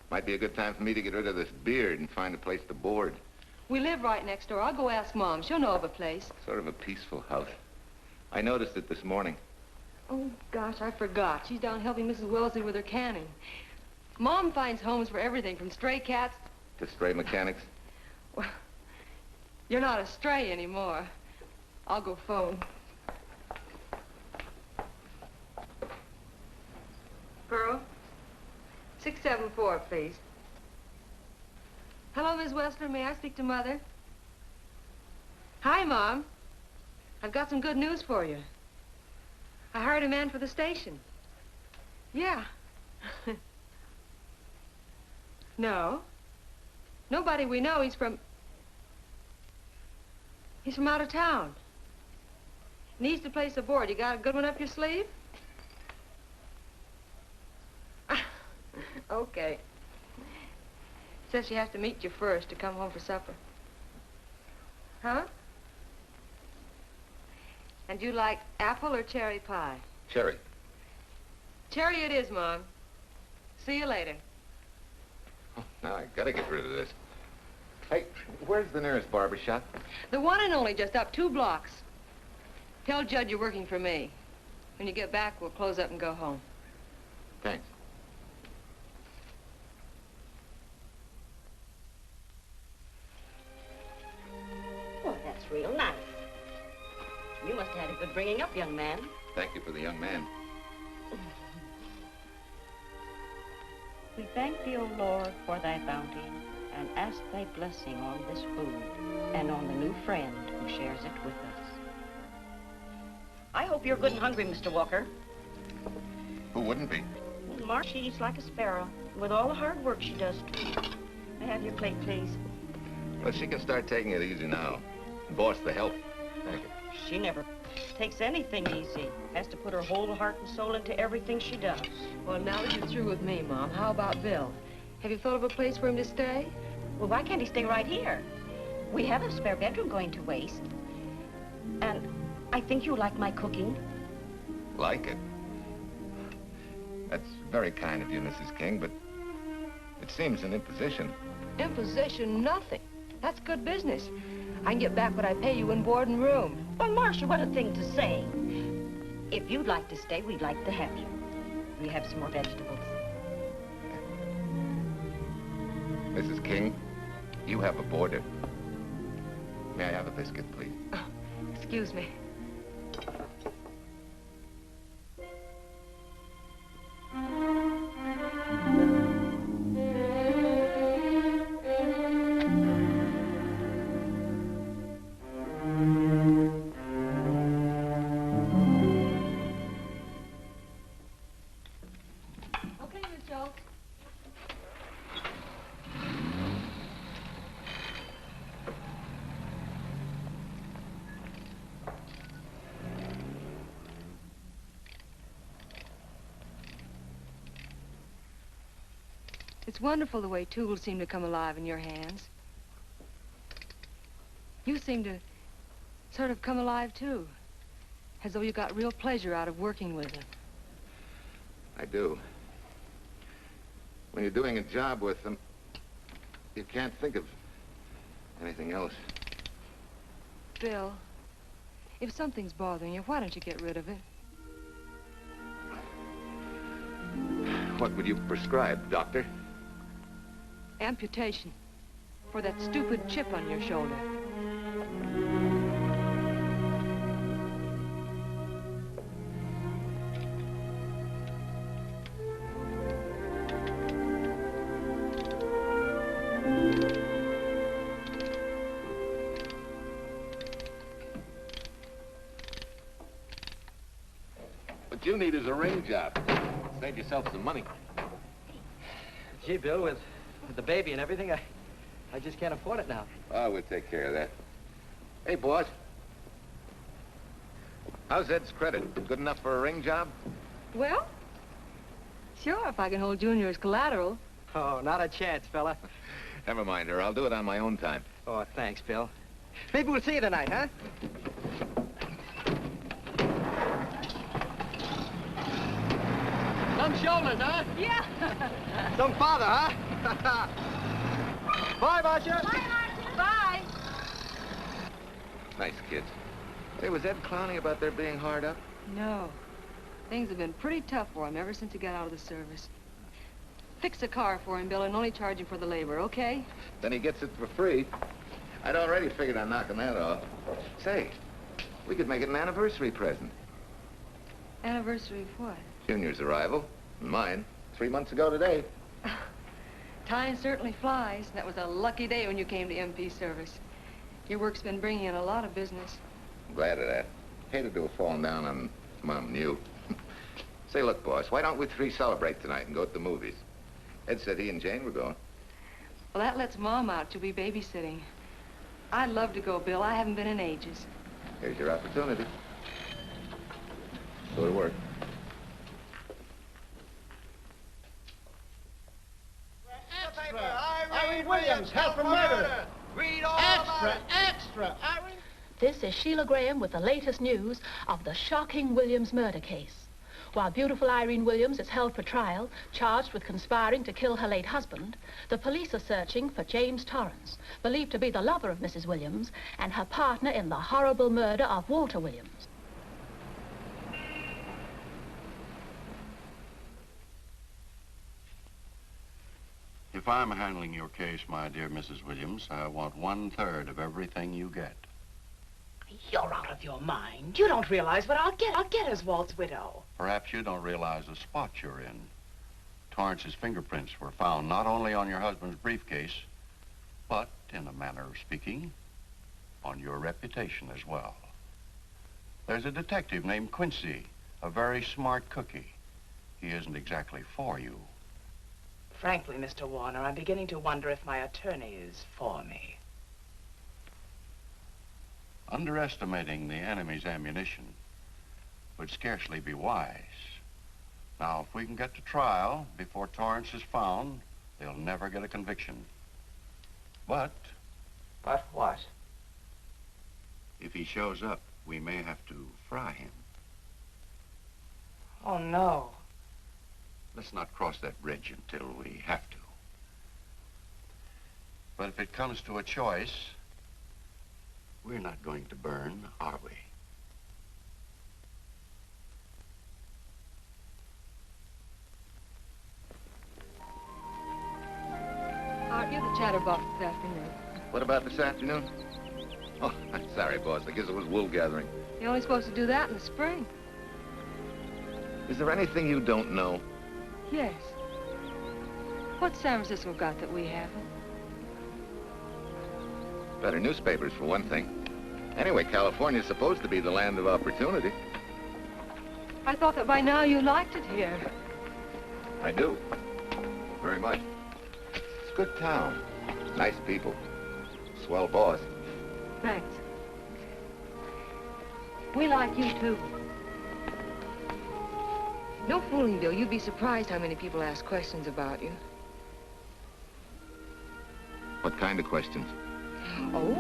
Might be a good time for me to get rid of this beard and find a place to board. We live right next door. I'll go ask Mom. She'll know of a place. Sort of a peaceful house. I noticed it this morning. Oh, gosh, I forgot. She's down helping Mrs. Wellesley with her canning. Mom finds homes for everything from stray cats... To stray mechanics? Well, you're not a stray anymore. I'll go phone. Pearl, 674, please. Hello, Miss Wessler. May I speak to Mother? Hi, Mom. I've got some good news for you. I hired a man for the station. Yeah. No. Nobody we know. He's from out of town. Needs to place a board. You got a good one up your sleeve? Okay. Says she has to meet you first to come home for supper. Huh? And you like apple or cherry pie? Cherry. Cherry it is, Mom. See you later. Oh, now I gotta get rid of this. Hey, where's the nearest barber shop? The one and only, just up 2 blocks. Tell Judd you're working for me. When you get back, we'll close up and go home. Thanks. Well, that's real nice. You must have had a good bringing up, young man. Thank you for the young man. We thank thee, O Lord, for thy bounty, and ask thy blessing on this food and on the new friend who shares it with us. I hope you're good and hungry, Mr. Walker. Who wouldn't be? Mark, she eats like a sparrow, with all the hard work she does. May I have your plate, please? Well, she can start taking it easy now. Boss, the help. Thank you. She never takes anything easy. Has to put her whole heart and soul into everything she does. Well, now that you're through with me, Mom, how about Bill? Have you thought of a place for him to stay? Well, why can't he stay right here? We have a spare bedroom going to waste. And I think you like my cooking. Like it? That's very kind of you, Mrs. King, but it seems an imposition. Imposition, nothing. That's good business. I can get back what I pay you in board and room. Well, Marcia, what a thing to say. If you'd like to stay, we'd like to have you. We have some more vegetables. Mrs. King, you have a boarder. May I have a biscuit, please? Oh, excuse me. Okay, Miss Schultz. It's wonderful the way tools seem to come alive in your hands. You seem to sort of come alive, too. As though you got real pleasure out of working with them. I do. When you're doing a job with them, you can't think of anything else. Bill, if something's bothering you, why don't you get rid of it? What would you prescribe, doctor? Amputation. For that stupid chip on your shoulder. What you need is a ring job. Save yourself some money. Gee, Bill, with the baby and everything, I just can't afford it now. Oh, we'll take care of that. Hey, boss. How's Ed's credit? Good enough for a ring job? Well, sure, if I can hold Junior as collateral. Oh, not a chance, fella. Never mind her. I'll do it on my own time. Oh, thanks, Bill. Maybe we'll see you tonight, huh? Some shoulders, huh? Yeah. Some father, huh? Bye, Marcia. Bye, Marcia. Bye. Nice kids. Hey, was Ed clowning about their being hard up? No. Things have been pretty tough for him ever since he got out of the service. Fix a car for him, Bill, and only charge him for the labor, okay? Then he gets it for free. I'd already figured on knocking that off. Say, we could make it an anniversary present. Anniversary of what? Junior's arrival, and mine, 3 months ago today. Time certainly flies. That was a lucky day when you came to MP service. Your work's been bringing in a lot of business. I'm glad of that. Hated to have fallen down on Mom and you. Say, look, boss, why don't we three celebrate tonight and go to the movies? Ed said he and Jane were going. Well, that lets Mom out. She'll be babysitting. I'd love to go, Bill. I haven't been in ages. Here's your opportunity. Go to work. Irene Williams, held for murder. Read all Extra. Irene. This is Sheila Graham with the latest news of the shocking Williams murder case. While beautiful Irene Williams is held for trial, charged with conspiring to kill her late husband, the police are searching for James Torrance, believed to be the lover of Mrs. Williams and her partner in the horrible murder of Walter Williams. If I'm handling your case, my dear Mrs. Williams, I want 1/3 of everything you get. You're out of your mind. You don't realize what I'll get as Walt's widow. Perhaps you don't realize the spot you're in. Torrance's fingerprints were found not only on your husband's briefcase, but, in a manner of speaking, on your reputation as well. There's a detective named Quincy, a very smart cookie. He isn't exactly for you. Frankly, Mr. Warner, I'm beginning to wonder if my attorney is for me. Underestimating the enemy's ammunition would scarcely be wise. Now, if we can get to trial before Torrance is found, they'll never get a conviction. But... But what? If he shows up, we may have to fry him. Oh, no. Let's not cross that bridge until we have to. But if it comes to a choice, we're not going to burn, are we? Aren't you the chatterbox this afternoon? What about this afternoon? Oh, I'm sorry, boss. I guess it was wool gathering. You're only supposed to do that in the spring. Is there anything you don't know? Yes. What's San Francisco got that we haven't? Better newspapers, for one thing. Anyway, California's supposed to be the land of opportunity. I thought that by now you liked it here. I do. Very much. It's a good town. Nice people. Swell boss. Thanks. We like you, too. No fooling, Bill. You'd be surprised how many people ask questions about you. What kind of questions? Oh,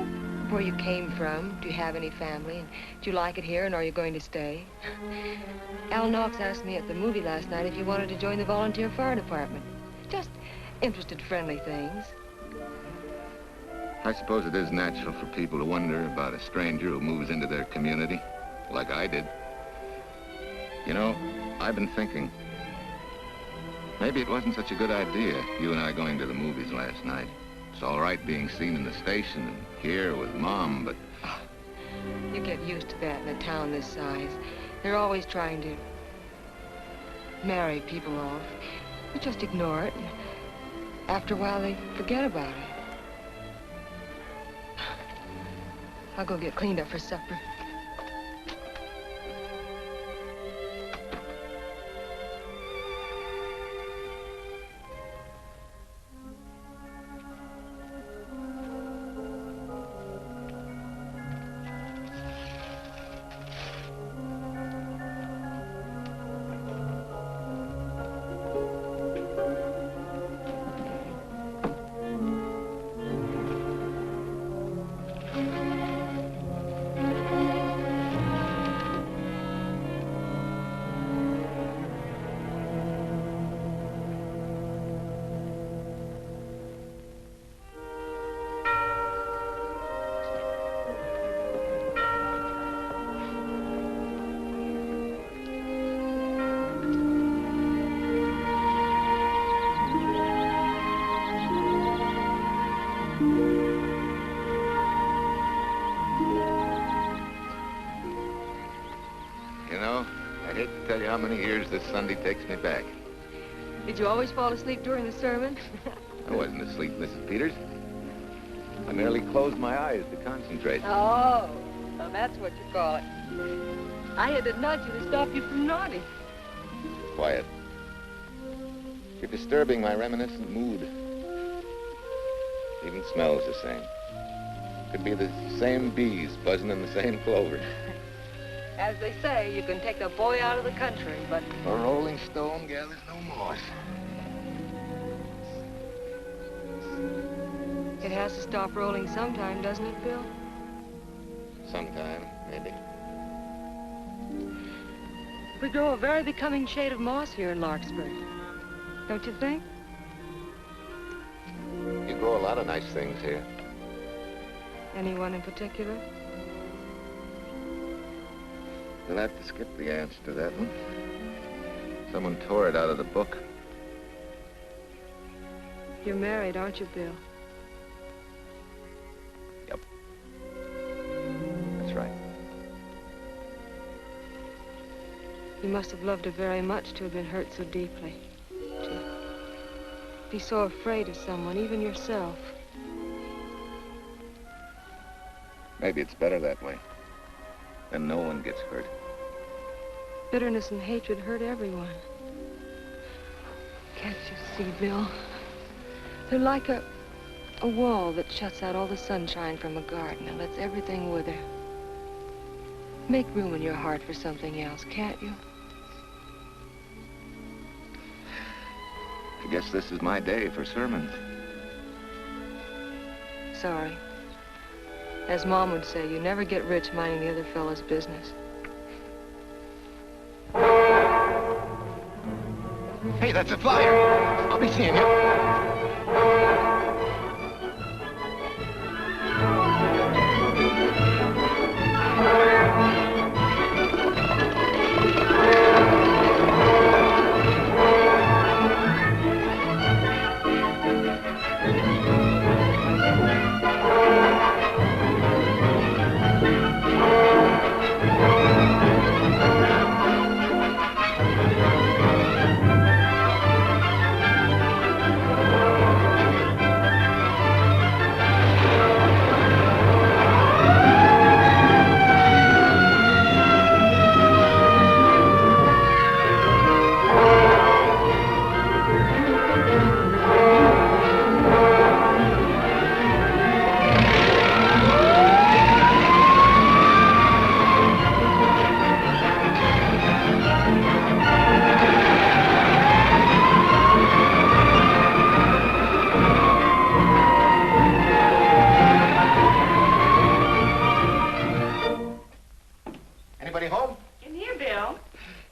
where you came from, do you have any family, and do you like it here, and are you going to stay? Al Knox asked me at the movie last night if you wanted to join the volunteer fire department. Just interested, friendly things. I suppose it is natural for people to wonder about a stranger who moves into their community, like I did. You know, I've been thinking, maybe it wasn't such a good idea, you and I going to the movies last night. It's all right being seen in the station and here with Mom, but... Oh, you get used to that in a town this size. They're always trying to marry people off. You just ignore it, and after a while they forget about it. I'll go get cleaned up for supper. Tell you how many years this Sunday takes me back. Did you always fall asleep during the sermon? I wasn't asleep, Mrs. Peters. I merely closed my eyes to concentrate. Oh, so that's what you call it. I had to nudge you to stop you from nodding. Quiet. You're disturbing my reminiscent mood. Even smells the same. Could be the same bees buzzing in the same clover. As they say, you can take the boy out of the country, but... A rolling stone gathers no moss. It has to stop rolling sometime, doesn't it, Bill? Sometime, maybe. We grow a very becoming shade of moss here in Larkspur. Don't you think? You grow a lot of nice things here. Anyone in particular? You'll have to skip the answer to that one. Someone tore it out of the book. You're married, aren't you, Bill? Yep. That's right. You must have loved her very much to have been hurt so deeply. To be so afraid of someone, even yourself. Maybe it's better that way. then no one gets hurt. Bitterness and hatred hurt everyone. Can't you see, Bill? They're like a wall that shuts out all the sunshine from a garden and lets everything wither. Make room in your heart for something else, can't you? I guess this is my day for sermons. Sorry. As Mom would say, you never get rich minding the other fellow's business. Hey, that's a flyer. I'll be seeing you.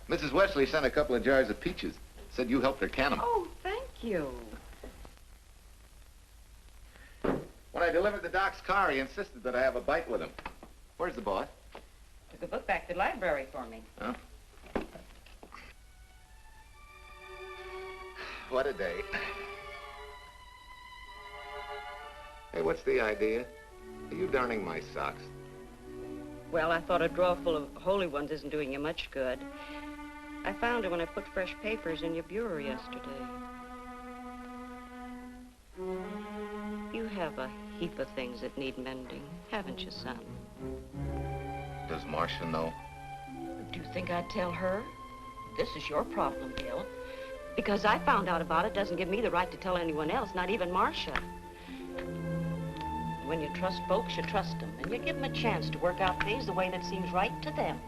Mrs. Wesley sent a couple of jars of peaches. Said you helped her can them. Oh, thank you. When I delivered the doc's car, he insisted that I have a bite with him. Where's the boss? Took a book back to the library for me. Huh? What a day. Hey, what's the idea? Are you darning my socks? Well, I thought a drawer full of holy ones isn't doing you much good. I found it when I put fresh papers in your bureau yesterday. You have a heap of things that need mending, haven't you, son? Does Marcia know? Do you think I'd tell her? This is your problem, Bill. Because I found out about it doesn't give me the right to tell anyone else, not even Marcia. When you trust folks, you trust them, and you give them a chance to work out things the way that seems right to them.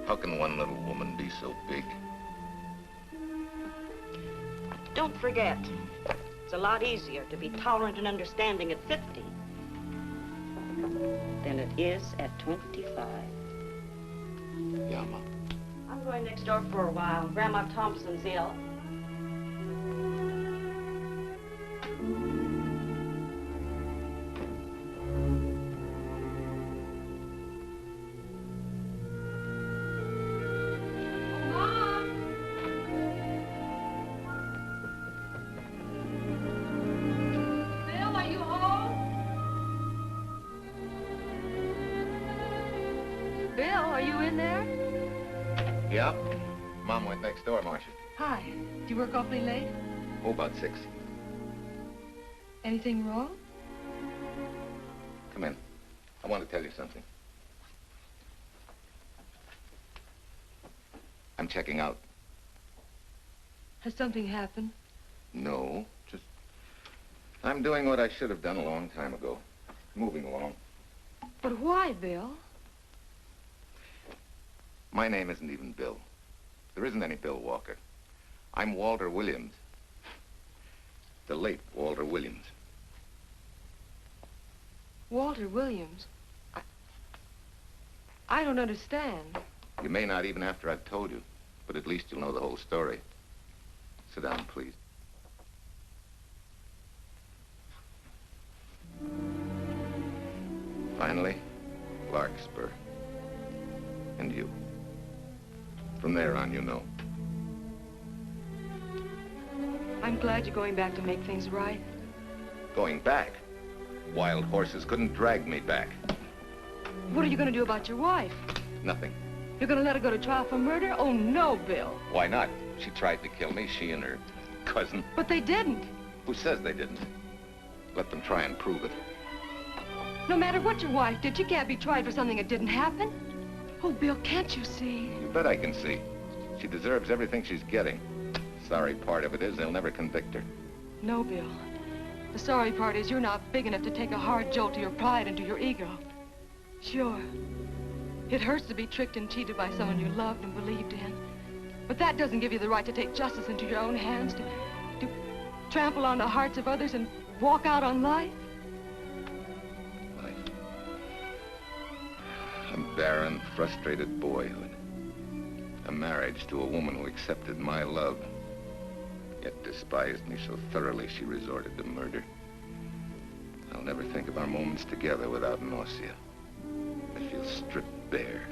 How can one little woman be so big? Don't forget, it's a lot easier to be tolerant and understanding at 50 than it is at 25. Yeah, Ma. I'm going next door for a while. Grandma Thompson's ill. Yeah? Mom went next door, Marcia. Hi. Do you work awfully late? Oh, about 6. Anything wrong? Come in. I want to tell you something. I'm checking out. Has something happened? No, just... I'm doing what I should have done a long time ago. Moving along. But why, Bill? My name isn't even Bill. There isn't any Bill Walker. I'm Walter Williams. The late Walter Williams. Walter Williams? I don't understand. You may not even after I've told you, but at least you'll know the whole story. Sit down, please. Finally, Larkspur. And you. From there on, you know. I'm glad you're going back to make things right. Going back? Wild horses couldn't drag me back. What are you going to do about your wife? Nothing. You're going to let her go to trial for murder? Oh, no, Bill. Why not? She tried to kill me, she and her cousin. But they didn't. Who says they didn't? Let them try and prove it. No matter what your wife did, she can't be tried for something that didn't happen. Oh, Bill, can't you see? You bet I can see. She deserves everything she's getting. Sorry part of it is they'll never convict her. No, Bill. The sorry part is you're not big enough to take a hard jolt to your pride and to your ego. Sure. It hurts to be tricked and cheated by someone you loved and believed in. But that doesn't give you the right to take justice into your own hands, to trample on the hearts of others and walk out on life. A barren, frustrated boyhood. A marriage to a woman who accepted my love, yet despised me so thoroughly she resorted to murder. I'll never think of our moments together without nausea. I feel stripped bare,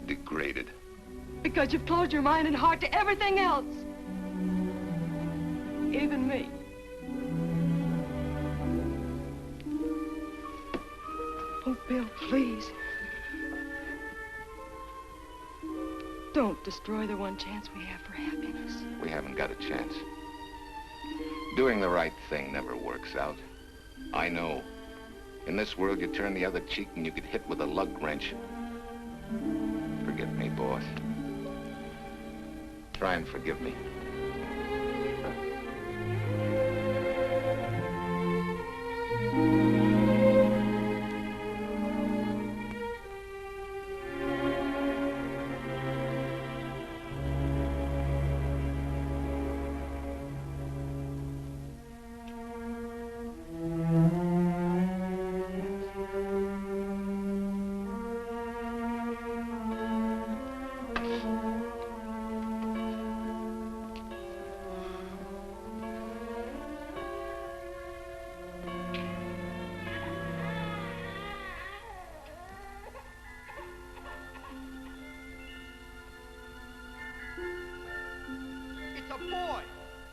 degraded. Because you've closed your mind and heart to everything else. Even me. Oh, Bill, please. Don't destroy the one chance we have for happiness. We haven't got a chance. Doing the right thing never works out. I know. In this world, you turn the other cheek and you get hit with a lug wrench. Forget me, boss. Try and forgive me. It's a boy.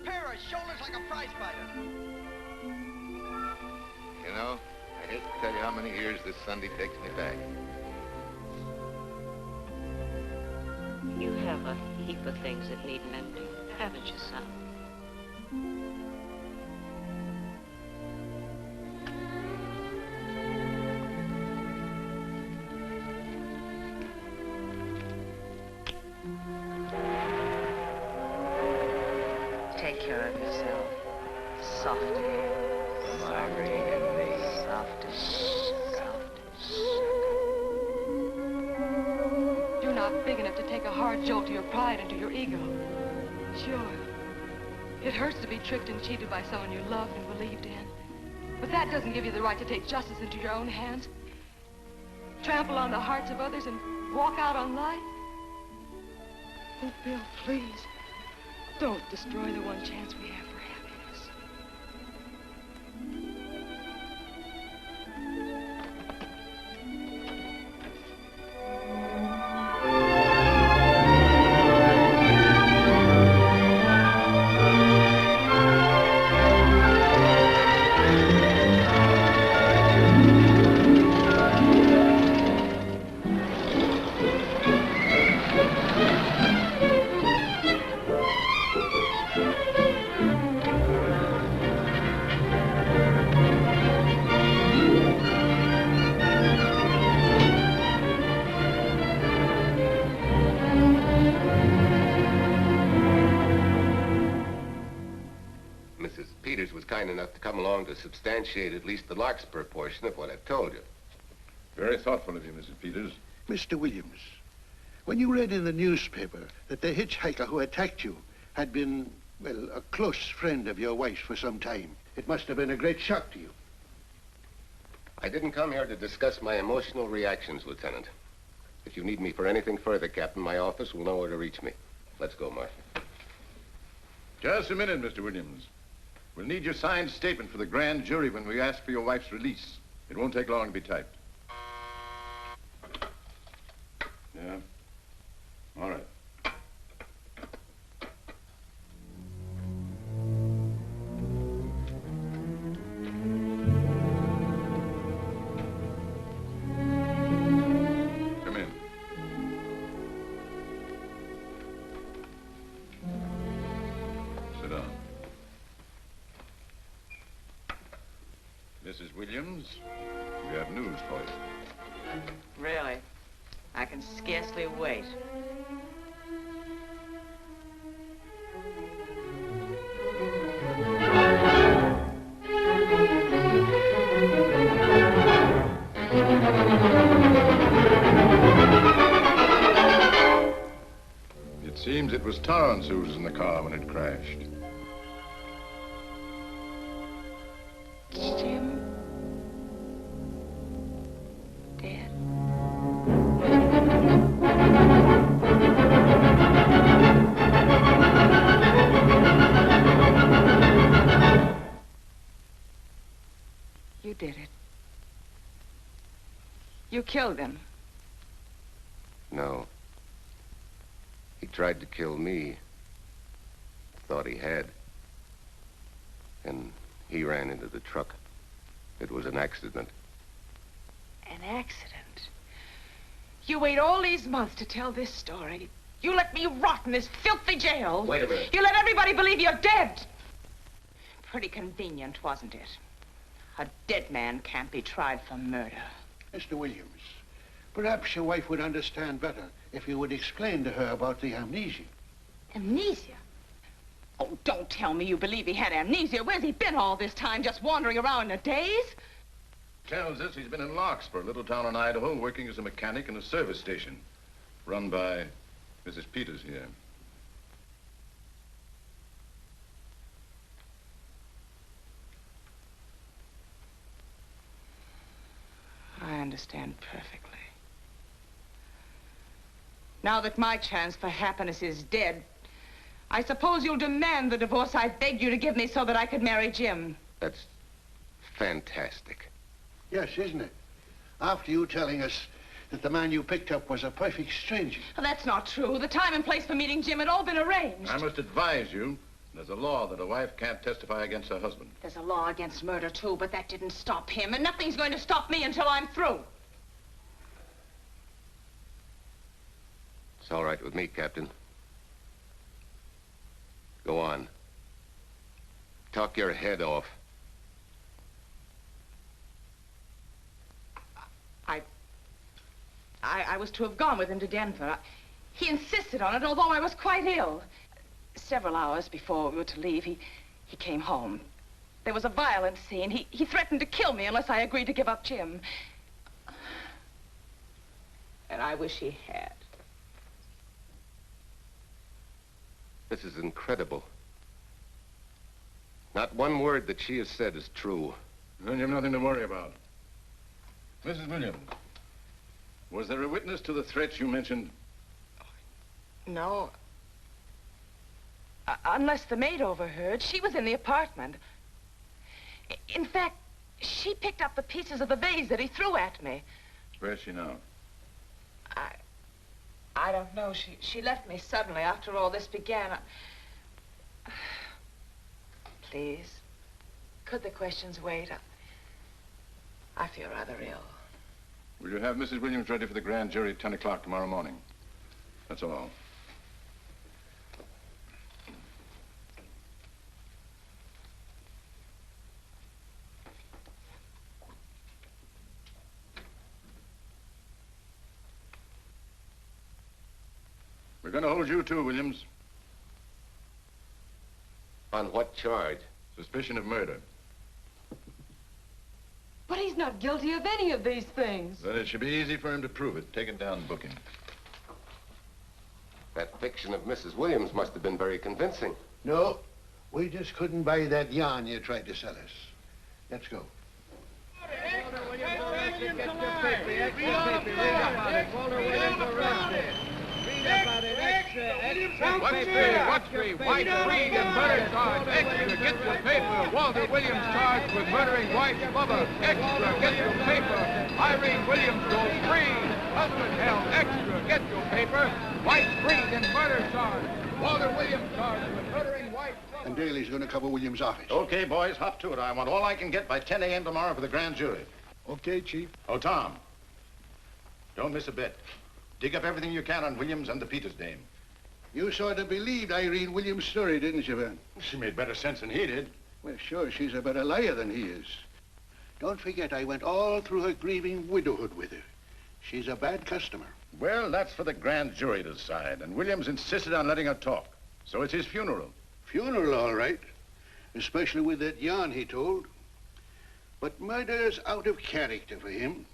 Pair of shoulders like a prize fighter. You know, I hate to tell you how many years this Sunday takes me back. You have a heap of things that need mending, haven't you, son? Take care of yourself. Softly. Marguerite and me. You're not big enough to take a hard jolt to your pride and to your ego. Sure. It hurts to be tricked and cheated by someone you loved and believed in. But that doesn't give you the right to take justice into your own hands. Trample on the hearts of others and walk out on life. Oh, Bill, please. Don't destroy the one chance we have for happiness. Mrs. Peters was kind enough to come along to substantiate at least the Larkspur portion of what I've told you. Very thoughtful of you, Mrs. Peters. Mr. Williams, when you read in the newspaper that the hitchhiker who attacked you had been, well, a close friend of your wife's for some time, it must have been a great shock to you. I didn't come here to discuss my emotional reactions, Lieutenant. If you need me for anything further, Captain, my office will know where to reach me. Let's go, Marshal. Just a minute, Mr. Williams. We'll need your signed statement for the grand jury when we ask for your wife's release. It won't take long to be typed. Yeah? All right. Come in. Sit down. Mrs. Williams, we We have news for you. Really? I can scarcely wait. It seems it was Torrance who was in the car when it crashed. Jim? Dead? You did it. You killed him. No. He tried to kill me. Thought he had. And he ran into the truck. It was an accident. An accident? You wait all these months to tell this story. You let me rot in this filthy jail. Wait a minute. You let everybody believe you're dead. Pretty convenient, wasn't it? A dead man can't be tried for murder. Mr. Williams, perhaps your wife would understand better if you would explain to her about the amnesia. Amnesia? Oh, don't tell me you believe he had amnesia. Where's he been all this time, just wandering around in a daze? Tells us he's been in Larkspur, a little town in Idaho, working as a mechanic in a service station, run by Mrs. Peters here. I understand perfectly. Now that my chance for happiness is dead, I suppose you'll demand the divorce I begged you to give me so that I could marry Jim. That's fantastic. Yes, isn't it? After you telling us that the man you picked up was a perfect stranger. Well, that's not true. The time and place for meeting Jim had all been arranged. I must advise you, there's a law that a wife can't testify against her husband. There's a law against murder, too, but that didn't stop him, and nothing's going to stop me until I'm through. It's all right with me, Captain. Go on. Talk your head off. I was to have gone with him to Denver. He insisted on it, although I was quite ill. Several hours before we were to leave, he came home. There was a violent scene. He threatened to kill me unless I agreed to give up Jim. And I wish he had. This is incredible. Not one word that she has said is true. Then you have nothing to worry about. Mrs. Williams, was there a witness to the threats you mentioned? No. Unless the maid overheard. She was in the apartment. In fact, she picked up the pieces of the vase that he threw at me. Where's she now? I don't know. She left me suddenly after all this began. Please, could the questions wait? I feel rather ill. Will you have Mrs. Williams ready for the grand jury at 10 o'clock tomorrow morning? That's all. We're going to hold you too, Williams. On what charge? Suspicion of murder. But he's not guilty of any of these things. Then it should be easy for him to prove it. Take it down and book him. That fiction of Mrs. Williams must have been very convincing. No, we just couldn't buy that yarn you tried to sell us. Let's go. Watch me, wife freed and murder charge. Extra, get your paper. Walter Williams charged with murdering wife's lover. Extra, get your paper. Irene Williams goes free. Husband held. Extra, get your paper. Wife freed and murder charge. Walter Williams charged with murdering wife's lover. And Daly's going to cover Williams' office. Okay, boys, hop to it. I want all I can get by 10 a.m. tomorrow for the grand jury. Okay, Chief. Oh, Tom, don't miss a bit. Dig up everything you can on Williams and the Peters dame. You sort of believed Irene Williams' story, didn't you, Ben? She made better sense than he did. Well, sure, she's a better liar than he is. Don't forget, I went all through her grieving widowhood with her. She's a bad customer. Well, that's for the grand jury to decide, and Williams insisted on letting her talk. So it's his funeral. Funeral, all right. Especially with that yarn he told. But murder's out of character for him.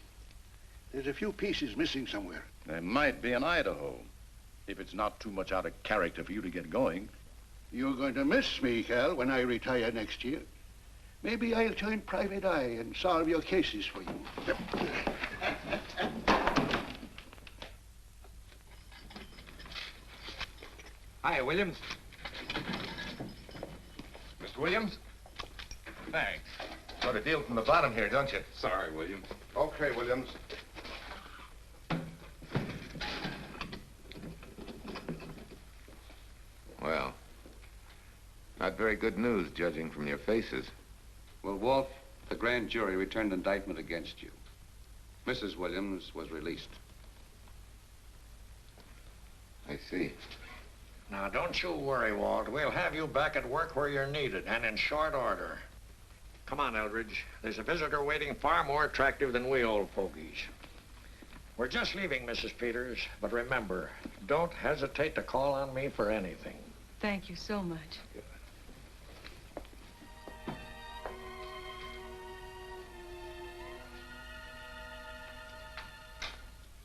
There's a few pieces missing somewhere. There might be in Idaho, if it's not too much out of character for you to get going. You're going to miss me, Cal, when I retire next year. Maybe I'll join Private Eye and solve your cases for you. Hi, Williams. Mr. Williams? Thanks. Got a deal from the bottom here, don't you? Sorry, Williams. Okay, Williams. Well, not very good news, judging from your faces. Well, Walt, the grand jury returned indictment against you. Mrs. Williams was released. I see. Now, don't you worry, Walt. We'll have you back at work where you're needed, and in short order. Come on, Eldridge. There's a visitor waiting far more attractive than we old fogies. We're just leaving, Mrs. Peters, but remember, don't hesitate to call on me for anything. Thank you so much.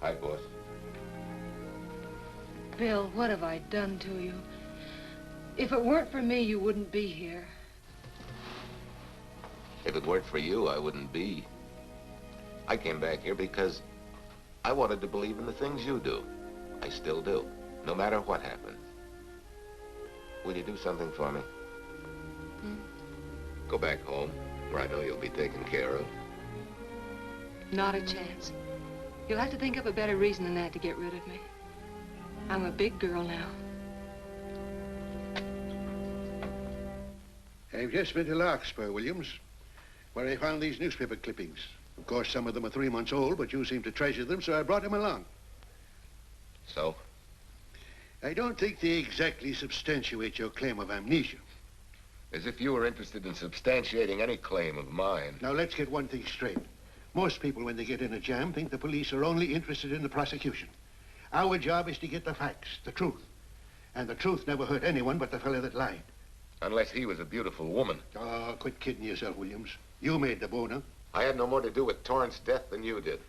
Hi, boss. Bill, what have I done to you? If it weren't for me, you wouldn't be here. If it weren't for you, I wouldn't be. I came back here because I wanted to believe in the things you do. I still do, no matter what happens. Will you do something for me? Go back home, where I know you'll be taken care of. Not a chance. You'll have to think up a better reason than that to get rid of me. I'm a big girl now. I've just been to Larkspur, Williams, where I found these newspaper clippings. Of course, some of them are 3 months old, but you seem to treasure them, so I brought them along. So? I don't think they exactly substantiate your claim of amnesia. As if you were interested in substantiating any claim of mine. Now, let's get one thing straight. Most people, when they get in a jam, think the police are only interested in the prosecution. Our job is to get the facts, the truth. And the truth never hurt anyone but the fellow that lied. Unless he was a beautiful woman. Oh, quit kidding yourself, Williams. You made the boner. I had no more to do with Torrance's death than you did.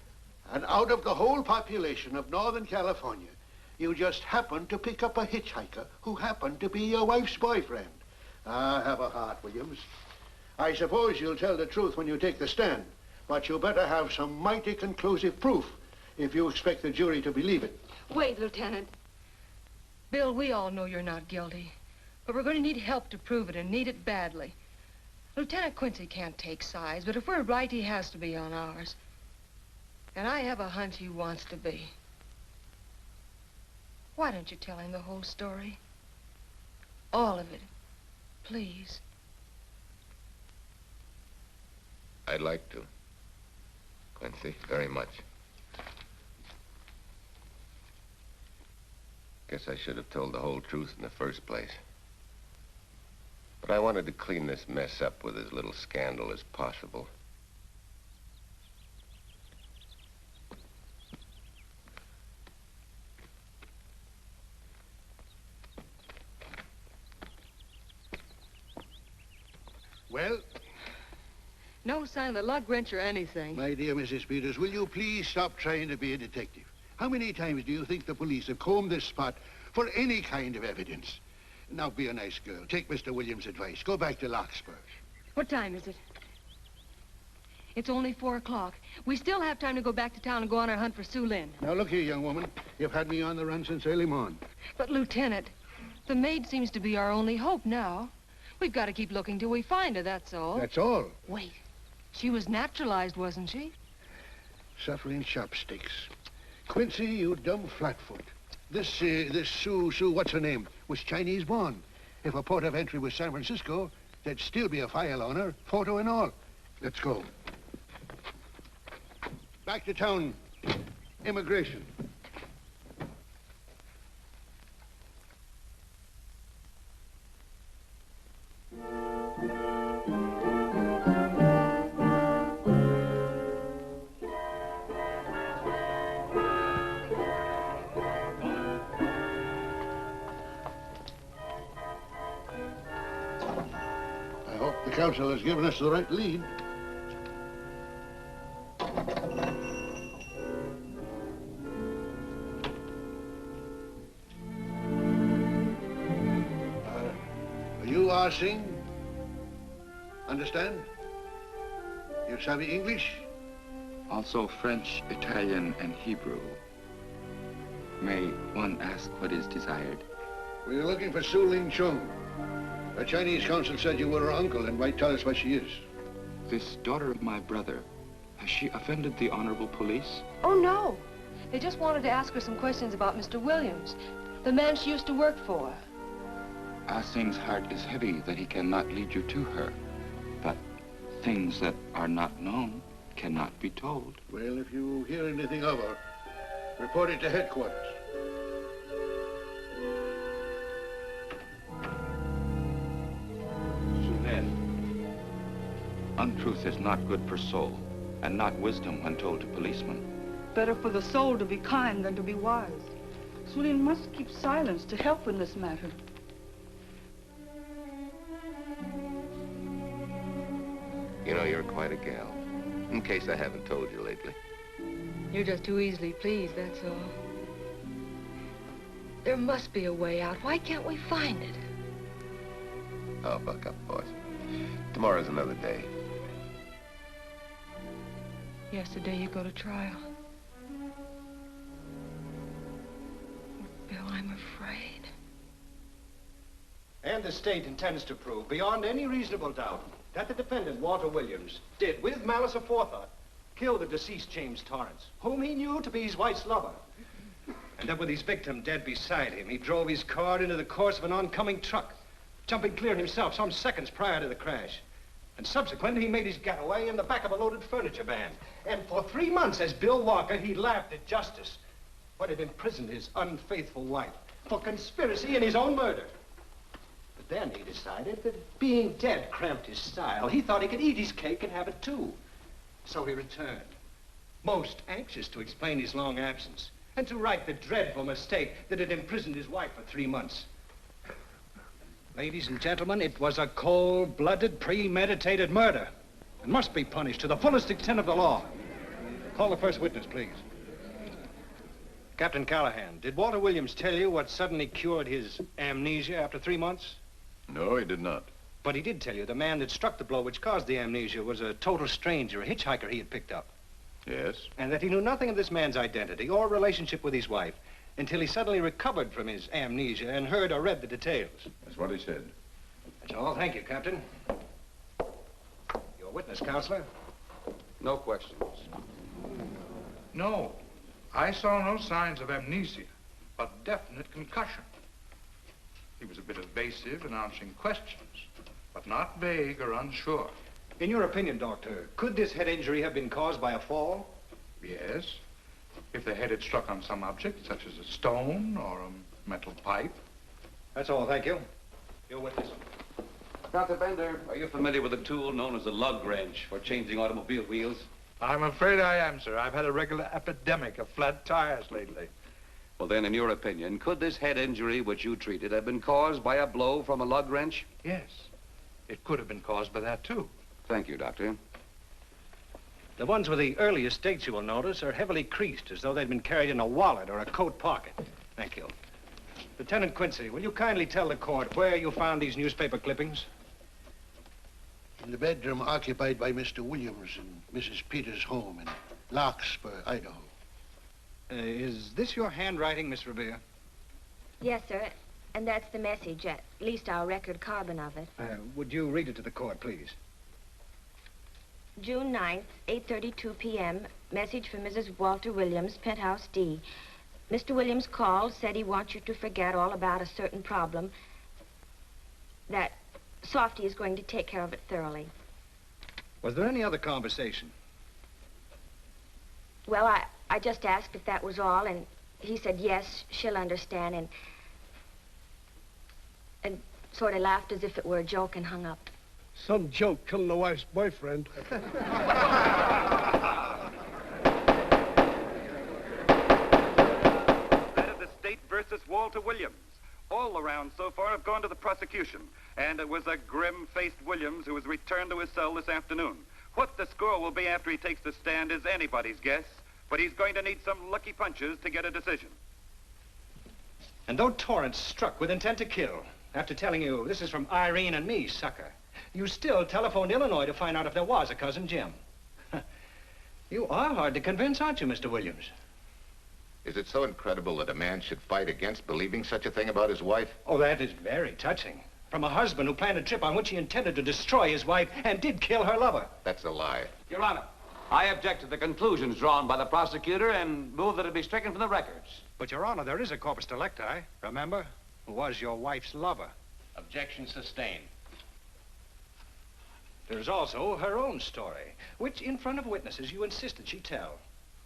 And out of the whole population of Northern California, you just happened to pick up a hitchhiker who happened to be your wife's boyfriend. Ah, have a heart, Williams. I suppose you'll tell the truth when you take the stand, but you better have some mighty conclusive proof if you expect the jury to believe it. Wait, Lieutenant. Bill, we all know you're not guilty, but we're going to need help to prove it, and need it badly. Lieutenant Quincy can't take sides, but if we're right, he has to be on ours. And I have a hunch he wants to be. Why don't you tell him the whole story? All of it. Please. I'd like to, Quincy, very much. Guess I should have told the whole truth in the first place. But I wanted to clean this mess up with as little scandal as possible. Well? No sign of the lug wrench or anything. My dear Mrs. Peters, will you please stop trying to be a detective? How many times do you think the police have combed this spot for any kind of evidence? Now, be a nice girl. Take Mr. Williams' advice. Go back to Larkspur. What time is it? It's only 4 o'clock. We still have time to go back to town and go on our hunt for Sue Lynn. Now, look here, young woman. You've had me on the run since early morning. But, Lieutenant, the maid seems to be our only hope now. We've got to keep looking till we find her, that's all. That's all? Wait. She was naturalized, wasn't she? Suffering chopsticks. Quincy, you dumb flatfoot. This Sue, what's her name, was Chinese born. If her port of entry was San Francisco, there'd still be a file on her, photo and all. Let's go. Back to town. Immigration. The council has given us the right lead. You are Singh? Understand? You savvy English? Also French, Italian, and Hebrew. May one ask what is desired? We're looking for Su Ling Chung. The Chinese consul said you were her uncle and might tell us what she is. This daughter of my brother, has she offended the honorable police? Oh, no. They just wanted to ask her some questions about Mr. Williams, the man she used to work for. Ah Sing's heart is heavy that he cannot lead you to her. But things that are not known cannot be told. Well, if you hear anything of her, report it to headquarters. Untruth is not good for soul, and not wisdom when told to policemen. Better for the soul to be kind than to be wise. Sulin must keep silence to help in this matter. You know, you're quite a gal. In case I haven't told you lately. You're just too easily pleased, that's all. There must be a way out. Why can't we find it? Oh, buck up, boys. Tomorrow's another day. Yesterday you go to trial. Bill, I'm afraid. And the state intends to prove, beyond any reasonable doubt, that the defendant, Walter Williams, did, with malice aforethought, kill the deceased James Torrance, whom he knew to be his wife's lover. And that with his victim dead beside him, he drove his car into the course of an oncoming truck, jumping clear himself some seconds prior to the crash. And subsequently, he made his getaway in the back of a loaded furniture van. And for 3 months, as Bill Walker, he laughed at justice, but had imprisoned his unfaithful wife for conspiracy in his own murder. But then he decided that being dead cramped his style. He thought he could eat his cake and have it too. So he returned, most anxious to explain his long absence and to right the dreadful mistake that had imprisoned his wife for 3 months. Ladies and gentlemen, it was a cold-blooded, premeditated murder and must be punished to the fullest extent of the law. Call the first witness, please. Captain Callahan, did Walter Williams tell you what suddenly cured his amnesia after 3 months? No, he did not. But he did tell you the man that struck the blow which caused the amnesia was a total stranger, a hitchhiker he had picked up. Yes? And that he knew nothing of this man's identity or relationship with his wife until he suddenly recovered from his amnesia and heard or read the details. That's what he said. That's all. Thank you, Captain. Your witness, Counselor. No questions. No. I saw no signs of amnesia, but definite concussion. He was a bit evasive in answering questions, but not vague or unsure. In your opinion, Doctor, could this head injury have been caused by a fall? Yes. If the head had struck on some object, such as a stone or a metal pipe. That's all, thank you. Your witness. Dr. Bender, are you familiar with a tool known as a lug wrench for changing automobile wheels? I'm afraid I am, sir. I've had a regular epidemic of flat tires lately. Well, then, in your opinion, could this head injury which you treated have been caused by a blow from a lug wrench? Yes. It could have been caused by that, too. Thank you, Doctor. The ones with the earliest dates, you will notice, are heavily creased, as though they'd been carried in a wallet or a coat pocket. Thank you. Lieutenant Quincy, will you kindly tell the court where you found these newspaper clippings? In the bedroom occupied by Mr. Williams in Mrs. Peters' home in Larkspur, Idaho. Is this your handwriting, Miss Revere? Yes, sir. And that's the message, at least our record carbon of it. Would you read it to the court, please? June 9th, 8:32 p.m. Message from Mrs. Walter Williams, Penthouse D. Mr. Williams called, said he wants you to forget all about a certain problem, that Softy is going to take care of it thoroughly. Was there any other conversation? Well, I just asked if that was all, and he said yes, she'll understand, and sort of laughed as if it were a joke and hung up. Some joke killing the wife's boyfriend. That of the state versus Walter Williams. All the rounds so far have gone to the prosecution, and it was a grim-faced Williams who was returned to his cell this afternoon. What the score will be after he takes the stand is anybody's guess, but he's going to need some lucky punches to get a decision. And though Torrance struck with intent to kill, after telling you this is from Irene and me, sucker, you still telephoned Illinois to find out if there was a cousin Jim. You are hard to convince, aren't you, Mr. Williams? Is it so incredible that a man should fight against believing such a thing about his wife? Oh, that is very touching. From a husband who planned a trip on which he intended to destroy his wife and did kill her lover. That's a lie. Your Honor, I object to the conclusions drawn by the prosecutor and move that it be stricken from the records. But, Your Honor, there is a corpus delicti, remember? Who was your wife's lover. Objection sustained. There's also her own story, which in front of witnesses you insisted she tell.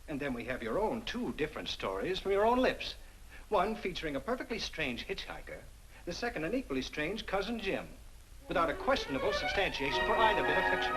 And then we have your own two different stories from your own lips. One featuring a perfectly strange hitchhiker, the second an equally strange cousin Jim, without a questionable substantiation for either bit of fiction.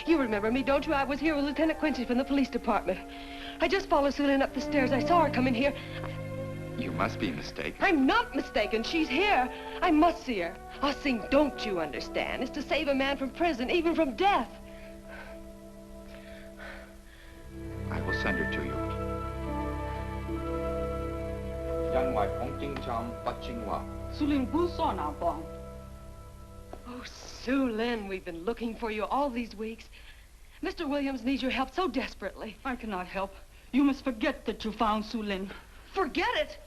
You remember me, don't you? I was here with Lieutenant Quincy from the police department. I just followed Susan up the stairs. I saw her come in here. You must be mistaken. I'm not mistaken. She's here. I must see her. Ah, Sing, don't you understand? It's to save a man from prison, even from death. I will send her to you. Oh, Sue Lynn, we've been looking for you all these weeks. Mr. Williams needs your help so desperately. I cannot help. You must forget that you found Sue Lynn. Forget it?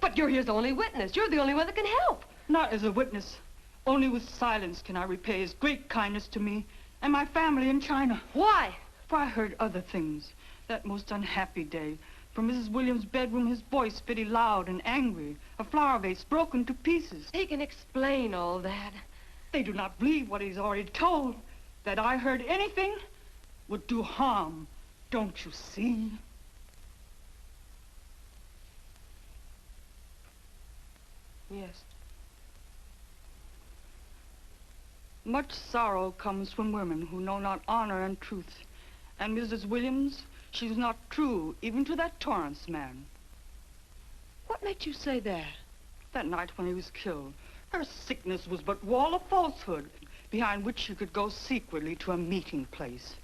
But you're his only witness. You're the only one that can help. Not as a witness. Only with silence can I repay his great kindness to me and my family in China. Why? For I heard other things. That most unhappy day. From Mrs. Williams' bedroom, his voice very loud and angry. A flower vase broken to pieces. He can explain all that. They do not believe what he's already told. That I heard anything would do harm. Don't you see? Yes. Much sorrow comes from women who know not honor and truth. And Mrs. Williams, she was not true even to that Torrance man. What made you say that? That night when he was killed, her sickness was but wall of falsehood behind which she could go secretly to a meeting place.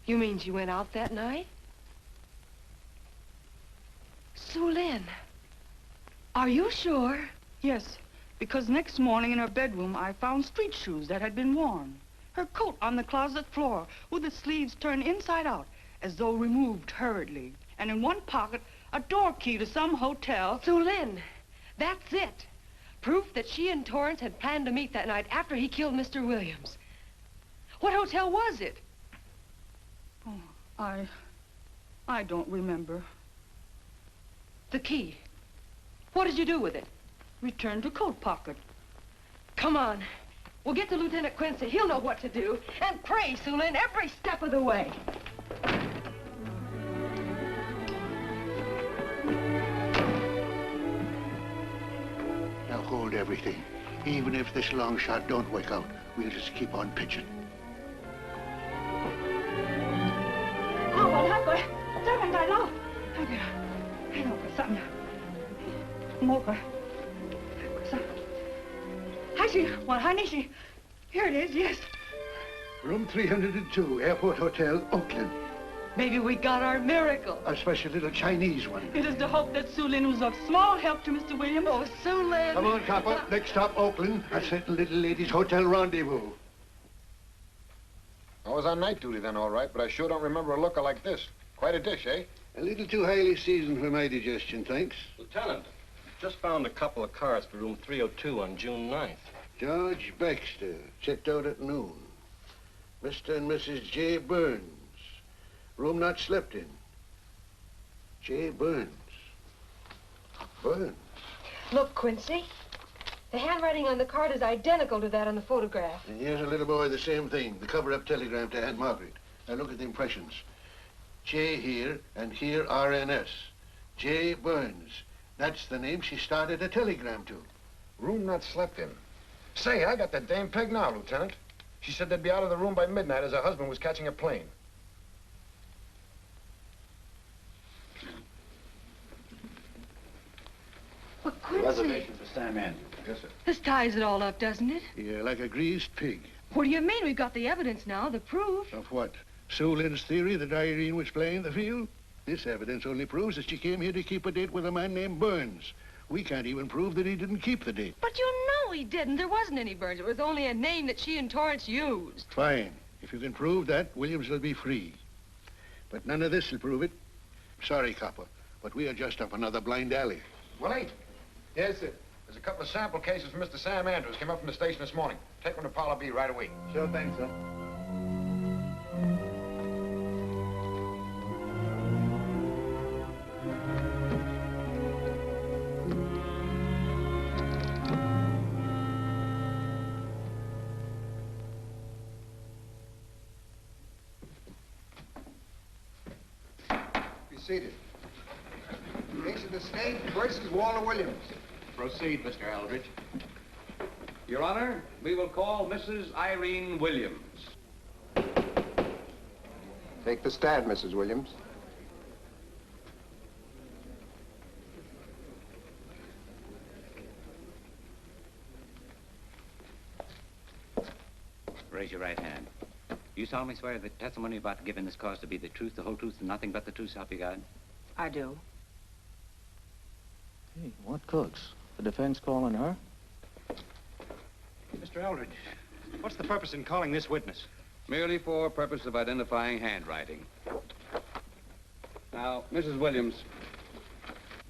You mean she went out that night? Sue Lynn, are you sure? Yes, because next morning in her bedroom I found street shoes that had been worn. Her coat on the closet floor, with the sleeves turned inside out, as though removed hurriedly. And in one pocket, a door key to some hotel. Sue Lynn, that's it. Proof that she and Torrance had planned to meet that night after he killed Mr. Williams. What hotel was it? Oh, I don't remember. The key. What did you do with it? Returned to coat pocket. Come on. We'll get to Lieutenant Quincy. He'll know what to do. And pray, Sue Lynn, every step of the way. Now hold everything. Even if this long shot don't work out, we'll just keep on pitching. Here it is, yes. Room 302, Airport Hotel, Oakland. Maybe we got our miracle. A special little Chinese one. It is to hope that Sue Lynn was of small help to Mr. Williams. Oh, Sue Lynn. Come on, copper. Next stop, Oakland. A certain little lady's hotel rendezvous. I was on night duty then, all right, but I sure don't remember a looker like this. Quite a dish, eh? A little too highly seasoned for my digestion, thanks. Lieutenant, just found a couple of cars for room 302 on June 9th. George Baxter, checked out at noon. Mr. and Mrs. J. Burns. Room not slept in. J. Burns. Burns. Look, Quincy. The handwriting on the card is identical to that on the photograph. And here's a little boy, the same thing. The cover-up telegram to Aunt Margaret. Now look at the impressions. J here, and here RNS. J. Burns. That's the name she started a telegram to. Room not slept in. Say, I got that dame pegged now, Lieutenant. She said they'd be out of the room by midnight as her husband was catching a plane. But Quincy... Reservation for Sam Andrews. Yes, sir. This ties it all up, doesn't it? Yeah, like a greased pig. What do you mean? We've got the evidence now, the proof. Of what? Sue Lynn's theory that Irene was playing the field? This evidence only proves that she came here to keep a date with a man named Burns. We can't even prove that he didn't keep the date. But you know he didn't. There wasn't any Burns. It was only a name that she and Torrance used. Fine. If you can prove that, Williams will be free. But none of this will prove it. Sorry, copper, but we are just up another blind alley. Willie? Yes, sir. There's a couple of sample cases from Mr. Sam Andrews. Came up from the station this morning. Take them to Parlor B right away. Sure thing, sir. Be seated. Case of the state versus Walter Williams. Proceed, Mr. Aldrich. Your Honor, we will call Mrs. Irene Williams. Take the stand, Mrs. Williams. Raise your right hand. You solemnly swear that the testimony you're about to give in this cause to be the truth, the whole truth, and nothing but the truth, so help you God? I do. Hey, what cooks? The defense calling her? Mr. Eldridge, what's the purpose in calling this witness? Merely for purpose of identifying handwriting. Now, Mrs. Williams,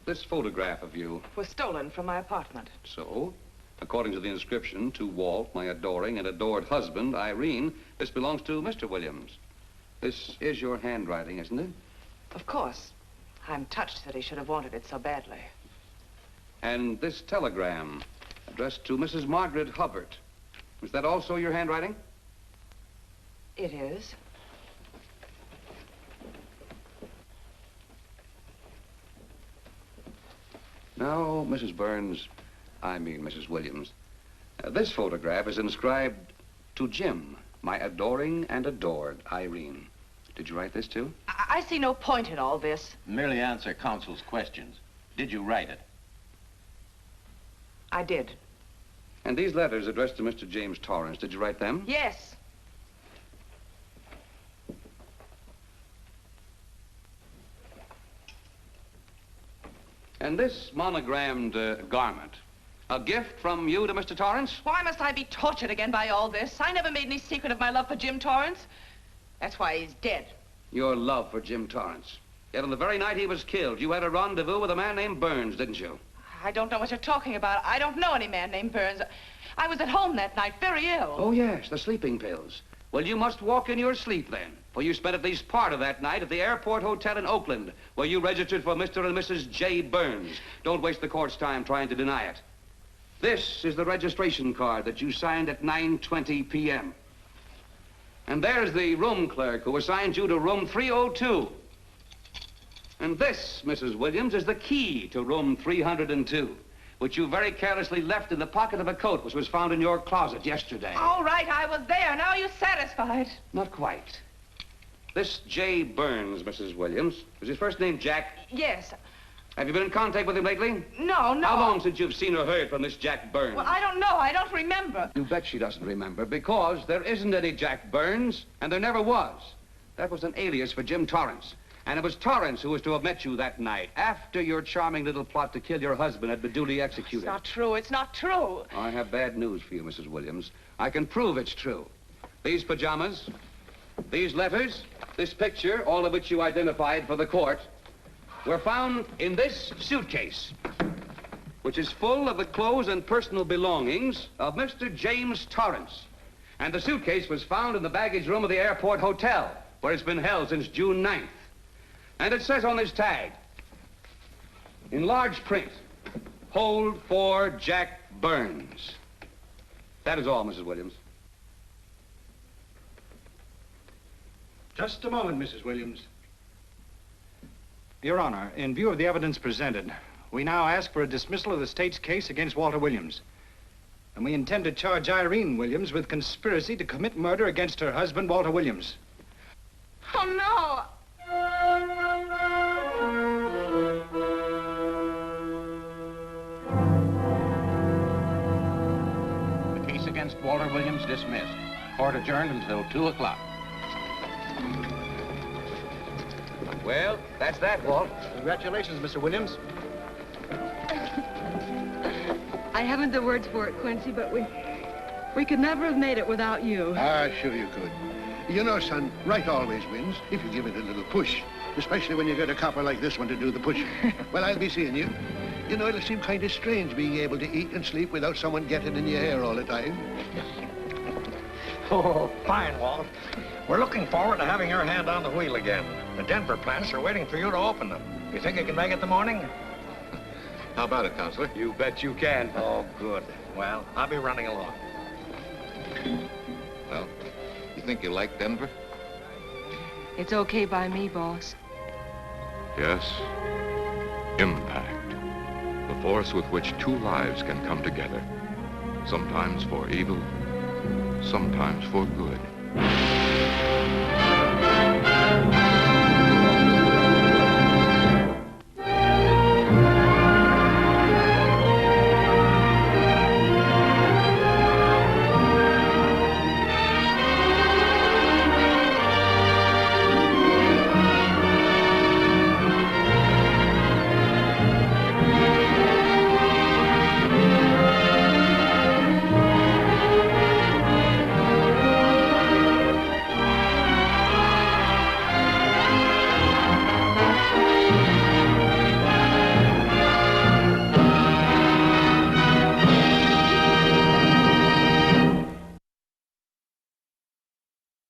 this photograph of you... Was stolen from my apartment. So, according to the inscription, to Walt, my adoring and adored husband, Irene, this belongs to Mr. Williams. This is your handwriting, isn't it? Of course. I'm touched that he should have wanted it so badly. And this telegram, addressed to Mrs. Margaret Hubbard. Is that also your handwriting? It is. Now, Mrs. Burns, I mean Mrs. Williams, this photograph is inscribed to Jim, my adoring and adored Irene. Did you write this too? I see no point in all this. Merely answer counsel's questions. Did you write it? I did. And these letters addressed to Mr. James Torrance, did you write them? Yes. And this monogrammed garment, A gift from you to Mr. Torrance? Why must I be tortured again by all this? I never made any secret of my love for Jim Torrance. That's why he's dead. Your love for Jim Torrance. Yet on the very night he was killed, you had a rendezvous with a man named Burns, didn't you? I don't know what you're talking about. I don't know any man named Burns. I was at home that night, very ill. Oh, yes, the sleeping pills. Well, you must walk in your sleep then, for you spent at least part of that night at the Airport Hotel in Oakland, where you registered for Mr. and Mrs. J. Burns. Don't waste the court's time trying to deny it. This is the registration card that you signed at 9:20 p.m. And there's the room clerk who assigned you to room 302. And this, Mrs. Williams, is the key to room 302, which you very carelessly left in the pocket of a coat which was found in your closet yesterday. All right, I was there. Now you're satisfied. Not quite. This J. Burns, Mrs. Williams, was his first name Jack? Yes. Have you been in contact with him lately? No. How long since you've seen or heard from this Jack Burns? Well, I don't know. I don't remember. You bet she doesn't remember, because there isn't any Jack Burns, and there never was. That was an alias for Jim Torrance. And it was Torrance who was to have met you that night, after your charming little plot to kill your husband had been duly executed. It's not true. It's not true. I have bad news for you, Mrs. Williams. I can prove it's true. These pajamas, these letters, this picture, all of which you identified for the court, were found in this suitcase, which is full of the clothes and personal belongings of Mr. James Torrance. And the suitcase was found in the baggage room of the Airport Hotel, where it's been held since June 9th. And it says on this tag, in large print, hold for Jack Burns. That is all, Mrs. Williams. Just a moment, Mrs. Williams. Your Honor, in view of the evidence presented, we now ask for a dismissal of the state's case against Walter Williams. And we intend to charge Irene Williams with conspiracy to commit murder against her husband, Walter Williams. Oh, no. The case against Walter Williams dismissed. Court adjourned until 2 o'clock. Well, that's that, Walt. Congratulations, Mr. Williams. I haven't the words for it, Quincy, but we could never have made it without you. Ah, sure you could. You know, son, right always wins if you give it a little push, especially when you get a copper like this one to do the pushing. Well, I'll be seeing you. You know, it'll seem kind of strange being able to eat and sleep without someone getting in your hair all the time. Oh, fine, Walt. We're looking forward to having your hand on the wheel again. The Denver plants are waiting for you to open them. You think you can make it in the morning? How about it, Counselor? You bet you can. Oh, good. Well, I'll be running along. Well, you think you like Denver? It's okay by me, boss. Yes, impact. The force with which two lives can come together. Sometimes for evil, sometimes for good.